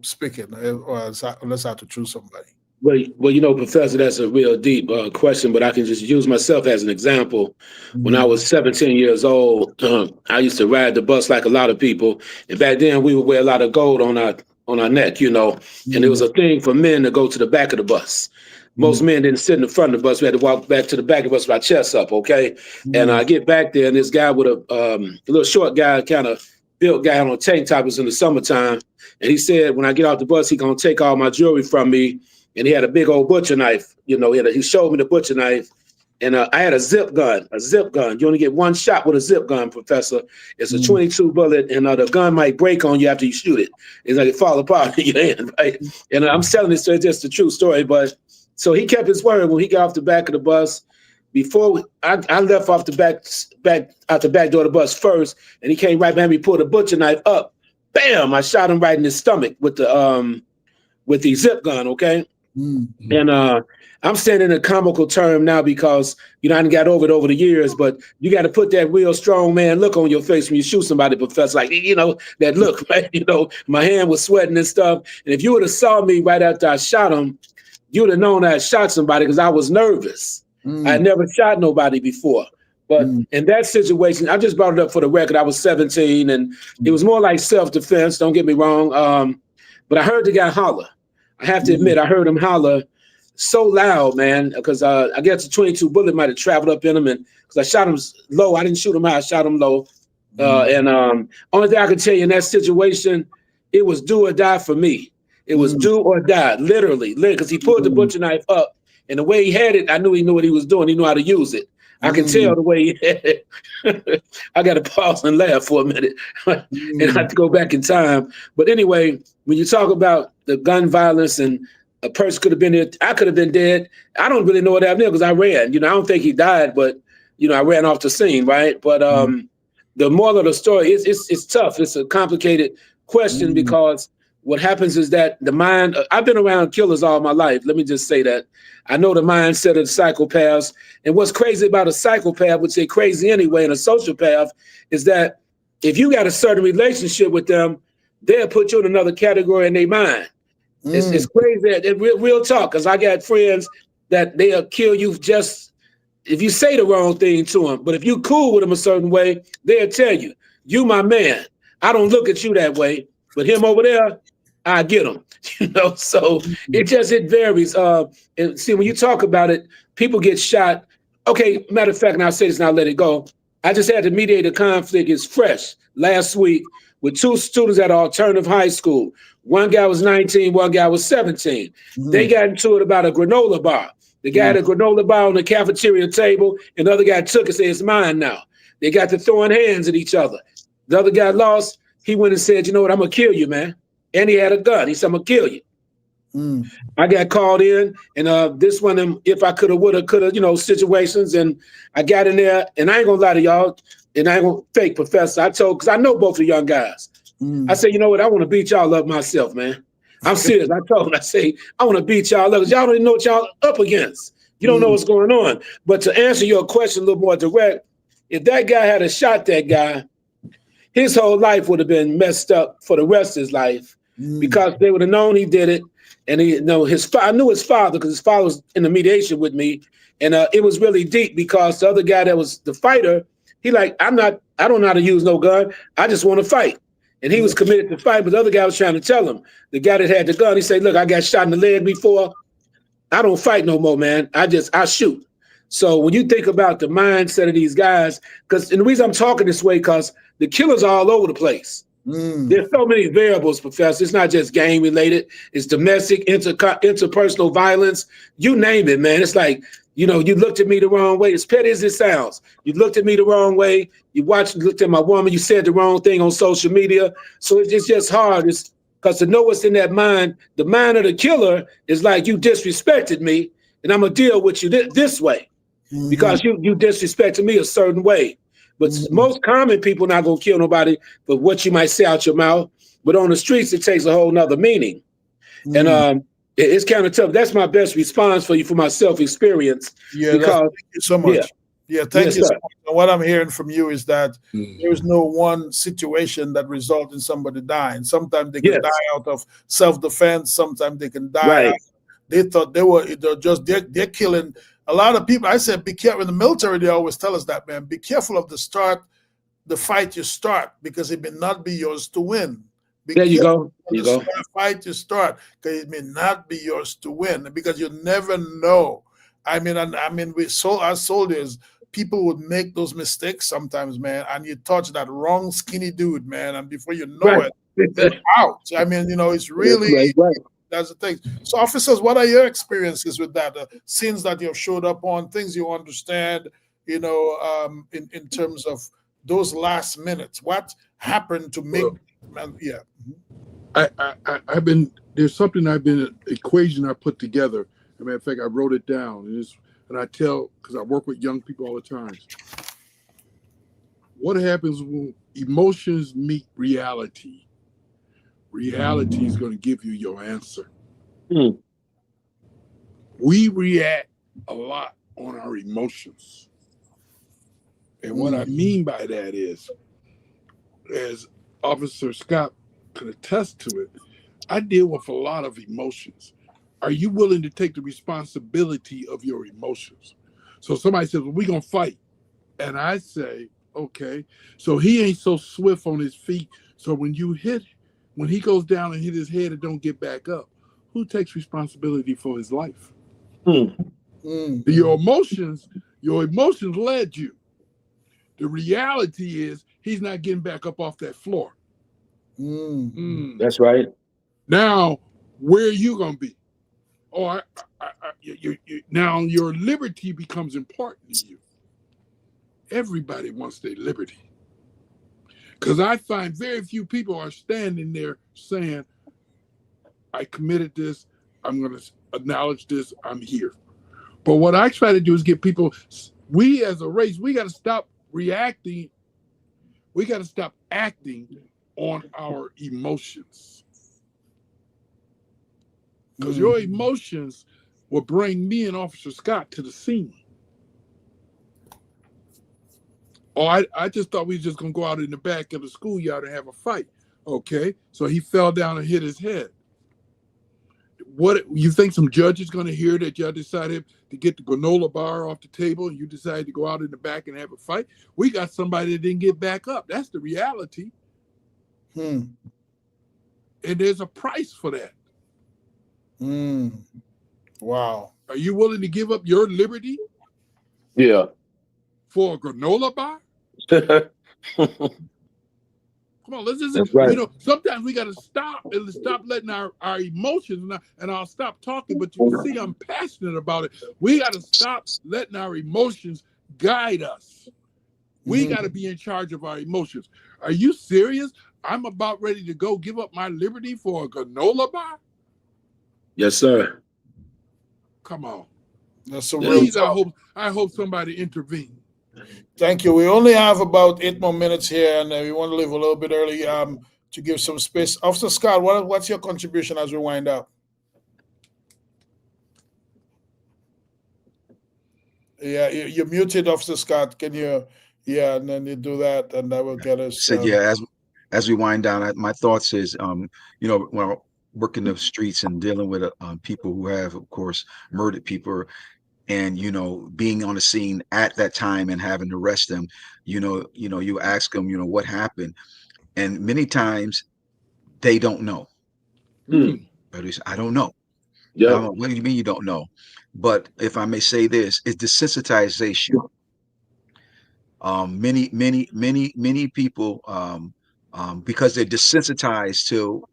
speaking, or let's have to choose somebody. Well, Professor, that's a real deep question, but I can just use myself as an example. When I was 17 years old, I used to ride the bus like a lot of people, and back then we would wear a lot of gold on our neck, and it was a thing for men to go to the back of the bus. Most men didn't sit in the front of the bus. We had to walk back to the back of the bus with our chests up, okay? And I get back there, and this guy with a little short guy, kind of built guy on a tank top, was in the summertime, and he said, when I get off the bus, he gonna take all my jewelry from me. And he had a big old butcher knife, he showed me the butcher knife. And I had a zip gun. You only get one shot with a zip gun, Professor. It's a 22 bullet, and the gun might break on you after you shoot it. It's like it fall apart in your hand, right? And I'm telling this, it's just a true story. But so he kept his word when he got off the back of the bus. Before I left off the back out the back door of the bus first, and he came right behind me, pulled a butcher knife up. Bam! I shot him right in his stomach with the zip gun, okay? And I'm saying in a comical term now because, I done got over it over the years, but you got to put that real strong man look on your face when you shoot somebody, Professor, like, that look, right? My hand was sweating and stuff. And if you would have saw me right after I shot him, you would have known I had shot somebody because I was nervous. I had never shot nobody before. But in that situation, I just brought it up for the record. I was 17 and it was more like self-defense. Don't get me wrong. But I heard the guy holler. I have to admit, I heard him holler so loud, man, because I guess the 22 bullet might have traveled up in him, and because I shot him low, I didn't shoot him high, I shot him low. And only thing I can tell you in that situation, it was do or die for me. It was do or die, literally, because he pulled the butcher knife up, and the way he had it, I knew he knew what he was doing. He knew how to use it. I can tell the way he had it. I got to pause and laugh for a minute and I have to go back in time. But anyway, when you talk about the gun violence and a person could have been there, I could have been dead. I don't really know what happened there because I ran. I don't think he died, but, I ran off the scene, right? But the moral of the story is it's tough. It's a complicated question because what happens is that the mind, I've been around killers all my life. Let me just say that. I know the mindset of the psychopaths. And what's crazy about a psychopath, which they're crazy anyway, and a sociopath, is that if you got a certain relationship with them, they'll put you in another category in their mind. It's crazy. It's real talk, because I got friends that they'll kill you just if you say the wrong thing to them. But if you cool with them a certain way, they'll tell you, you my man. I don't look at you that way, but him over there, I get him. So it varies. And see, when you talk about it, people get shot. Okay, matter of fact, and I'll say this and I'll let it go. I just had to mediate a conflict. It's fresh last week with two students at an alternative high school. One guy was 19, one guy was 17. They got into it about a granola bar. The guy had a granola bar on the cafeteria table, and the other guy took it and said, it's mine now. They got to throwing hands at each other. The other guy lost. He went and said, you know what, I'm going to kill you, man. And he had a gun. He said, I'm going to kill you. I got called in, and this one, if I coulda, woulda, coulda, situations, and I got in there, and I ain't going to lie to y'all, and I ain't going to fake, Professor. Because I know both of the young guys. I said, you know what, I want to beat y'all up myself, man. I'm serious. I told him, I say, I want to beat y'all up, because y'all don't even know what y'all up against. You don't know what's going on. But to answer your question a little more direct, if that guy had shot that guy, his whole life would have been messed up for the rest of his life, because they would have known he did it. And I knew his father, because his father was in the mediation with me. And it was really deep, because the other guy that was the fighter, he like, I don't know how to use no gun. I just want to fight. And he was committed to fight, but the other guy was trying to tell him, the guy that had the gun, he said, look, I got shot in the leg before. I don't fight no more, man. I shoot. So when you think about the mindset of these guys, and the reason I'm talking this way, because the killers are all over the place. There's so many variables, Professor. It's not just gang related. It's domestic, interpersonal violence. You name it, man. It's like, you looked at me the wrong way. As petty as it sounds, you looked at me the wrong way. You looked at my woman. You said the wrong thing on social media. So it's just hard. It's because to know what's in that mind, the mind of the killer is like, you disrespected me, and I'm gonna deal with you this way because you disrespected me a certain way. But most common people not gonna kill nobody for what you might say out your mouth. But on the streets, it takes a whole nother meaning. And it's kind of tough. That's my best response for you for my self-experience. Yeah, because, thank you so much. Yeah, thank you so much. And what I'm hearing from you is that there is no one situation that results in somebody dying. Sometimes they can die out of self-defense. Sometimes they can die. They thought they're killing a lot of people. I said, be careful. In the military, they always tell us that, man, be careful of the fight you start, because it may not be yours to win. There you go. Fight you start, because it may not be yours to win, because you never know. I mean, our soldiers, people would make those mistakes sometimes, man, and you touch that wrong skinny dude, man, and before you know it, they're out. I mean, it's really that's the thing. So, officers, what are your experiences with that? Scenes that you've showed up on, things you understand, in terms of those last minutes. What happened to make? There's something equation I put together. As a matter of fact, I wrote it down, and I tell, because I work with young people all the time. What happens when emotions meet reality? Reality is going to give you your answer. We react a lot on our emotions. And what I mean by that is, as Officer Scott could attest to it, I deal with a lot of emotions. Are you willing to take the responsibility of your emotions? So somebody says, well, we're going to fight. And I say, okay, so he ain't so swift on his feet. So when he goes down and hit his head and don't get back up, who takes responsibility for his life? Your emotions led you. The reality is he's not getting back up off that floor. That's right. Now, where are you going to be? Oh, now your liberty becomes important to you. Everybody wants their liberty. Because I find very few people are standing there saying, I committed this, I'm going to acknowledge this, I'm here. But what I try to do is get people, we as a race, we got to stop reacting. We got to stop acting on our emotions. Because your emotions will bring me and Officer Scott to the scene. Oh, I just thought we were just going to go out in the back of the schoolyard and have a fight. Okay, so he fell down and hit his head. What, you think some judge is going to hear that y'all decided to get the granola bar off the table and you decided to go out in the back and have a fight? We got somebody that didn't get back up. That's the reality. And there's a price for that. Wow. Are you willing to give up your liberty? Yeah. For a granola bar? Come on, let's just, right. Sometimes we got to stop letting our emotions, and I'll stop talking, but you can see I'm passionate about it. We got to stop letting our emotions guide us. We got to be in charge of our emotions. Are you serious? I'm about ready to go give up my liberty for a granola bar? Yes, sir. Come on. That's so please, I hope somebody intervenes. Thank you. We only have about 8 more minutes here, and we want to leave a little bit early to give some space. Officer Scott, what's your contribution as we wind up? Yeah, you're muted, Officer Scott. Can you? Yeah, and then you do that, and that will get us. So as we wind down, my thoughts is, when I work in the streets and dealing with people who have, of course, murdered people. And being on the scene at that time and having to arrest them, you ask them, what happened, and many times they don't know. But I don't know. Yeah. What do you mean you don't know? But if I may say this, it's desensitization. Many people, because they're desensitized to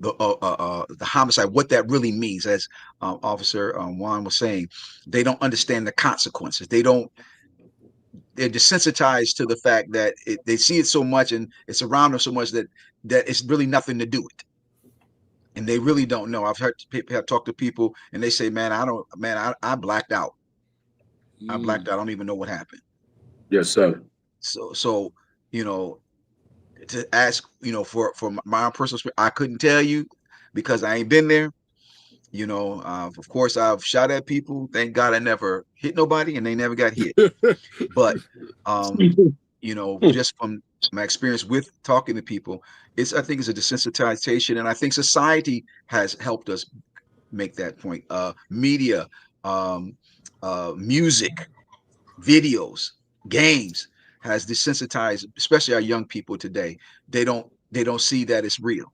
the homicide, what that really means, as Officer Juan was saying, they don't understand the consequences. They're desensitized to the fact that they see it so much and it's around them so much that it's really nothing to do with. And they really don't know. I've heard people have talked to people and they say, man, I blacked out. I blacked out. I don't even know what happened. Yes, sir. So, you know, to ask, for my own personal experience, I couldn't tell you because I ain't been there. Of course, I've shot at people. Thank God I never hit nobody and they never got hit. But, just from my experience with talking to people, I think it's a desensitization. And I think society has helped us make that point. Media, um, music, videos, games has desensitized, especially our young people today. They don't see that it's real.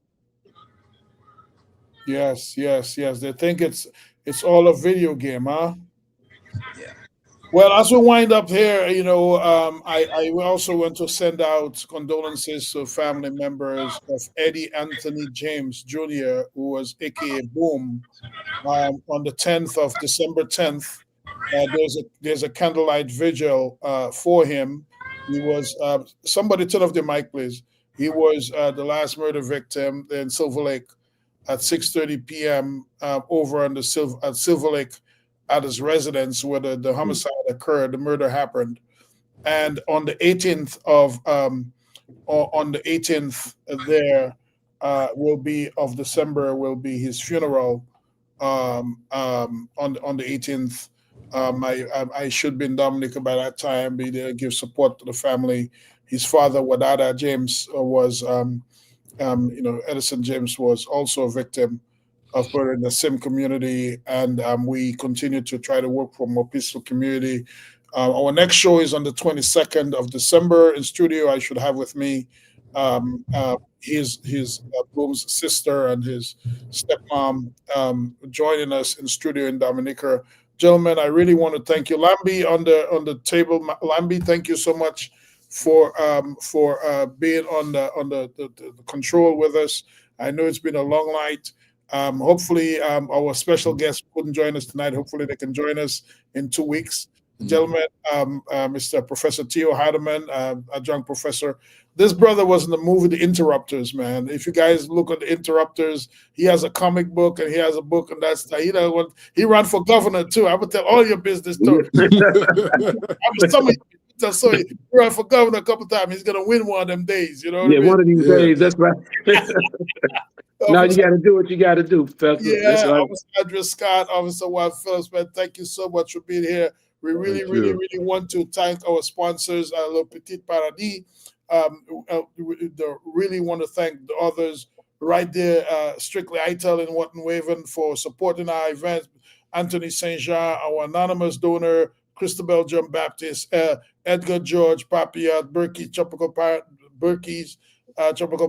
Yes. They think it's all a video game, huh? Yeah. Well, as we wind up here, I also want to send out condolences to family members of Eddie Anthony James Jr., who was AKA Boom, on the 10th of December 10th. There's a candlelight vigil for him. He was somebody turn off the mic, please. He was the last murder victim in Silver Lake at 6:30 p.m. Over on at Silver Lake at his residence where the homicide occurred, the murder happened, and on the 18th there will be of December will be his funeral on the 18th. I should be in Dominica by that time, be there, give support to the family. His father, Wadada James, was, Edison James was also a victim of murder in the same community, and we continue to try to work for a more peaceful community. Our next show is on the 22nd of December in studio. I should have with me his Bloom's sister and his stepmom joining us in studio in Dominica. Gentlemen, I really want to thank you, Lambi on the table. Lambi, thank you so much for being on the control with us. I know it's been a long night. Hopefully, our special guests couldn't join us tonight. Hopefully, they can join us in 2 weeks. Gentlemen, Mr. Professor Theo Hardeman, adjunct professor. This brother was in the movie The Interrupters, man. If you guys look at The Interrupters, he has a comic book and he has a book, and he ran for governor too. I would tell all your business stories. So he ran for governor a couple of times. He's gonna win one of them days. You know what I mean? One of these days. That's right. Now you got to do what you got to do, Professor. Yeah, Officer Andrew Scott, Officer Juan Phillips, man, thank you so much for being here. We really want to thank our sponsors, Le Petit Paradis. Really want to thank the others right there, Strictly ITEL in Watton-Waven for supporting our events. Anthony St. Jean, our anonymous donor, Christabel John Baptist, Edgar George, Papiat, Berkey's Tropical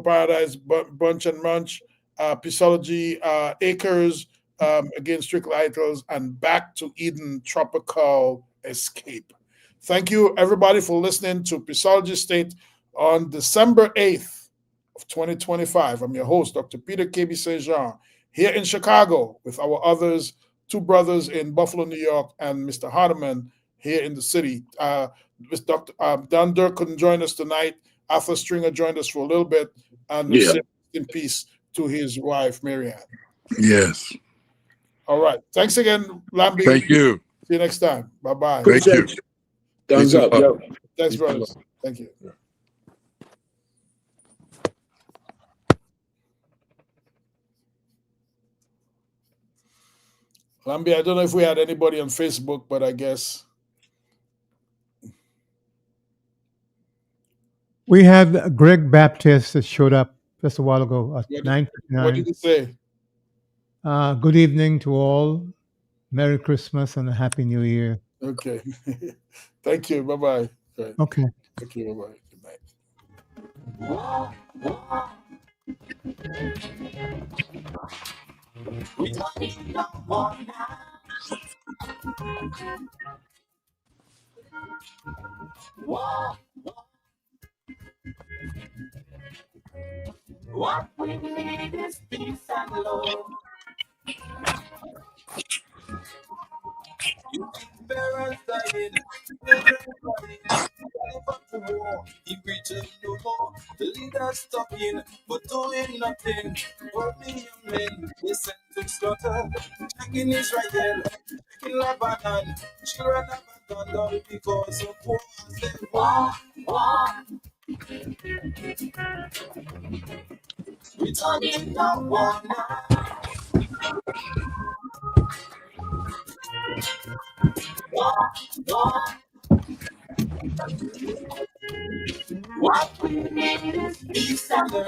Paradise, Bunch and Munch, Peaceology, Acres, again, Strictly Itals, and Back to Eden Tropical Escape. Thank you, everybody, for listening to Peaceology State on December 8th of 2025. I'm your host, Dr. Peter KB St. Jean, here in Chicago with our others, two brothers in Buffalo, New York, and Mr. Hardeman here in the city. Dr. Don Dirk couldn't join us tonight. Arthur Stringer joined us for a little bit, and in peace to his wife, Marianne. Yes. All right. Thanks again, Lambi. Thank you. See you next time. Bye-bye. Thank you. Thumbs up. Yo. Thanks, brothers. Thank you. Lambi, I don't know if we had anybody on Facebook, but I guess. We had Greg Baptist that showed up just a while ago at 9:59. What did he say? Good evening to all. Merry Christmas and a Happy New Year. Okay. Thank you. Bye-bye. Right. Okay. Thank you. Bye-bye. Good night. We don't need no more now. War. What we need is peace and love. You think parents dying, children crying, calling back to war. He preaches no more. The leaders talking, but doing nothing. Only young men, they sent to slaughter. Checking Israel, checking Lebanon. Children abandoned because of war. War. We don't need no war now. War. What we need is peace and love.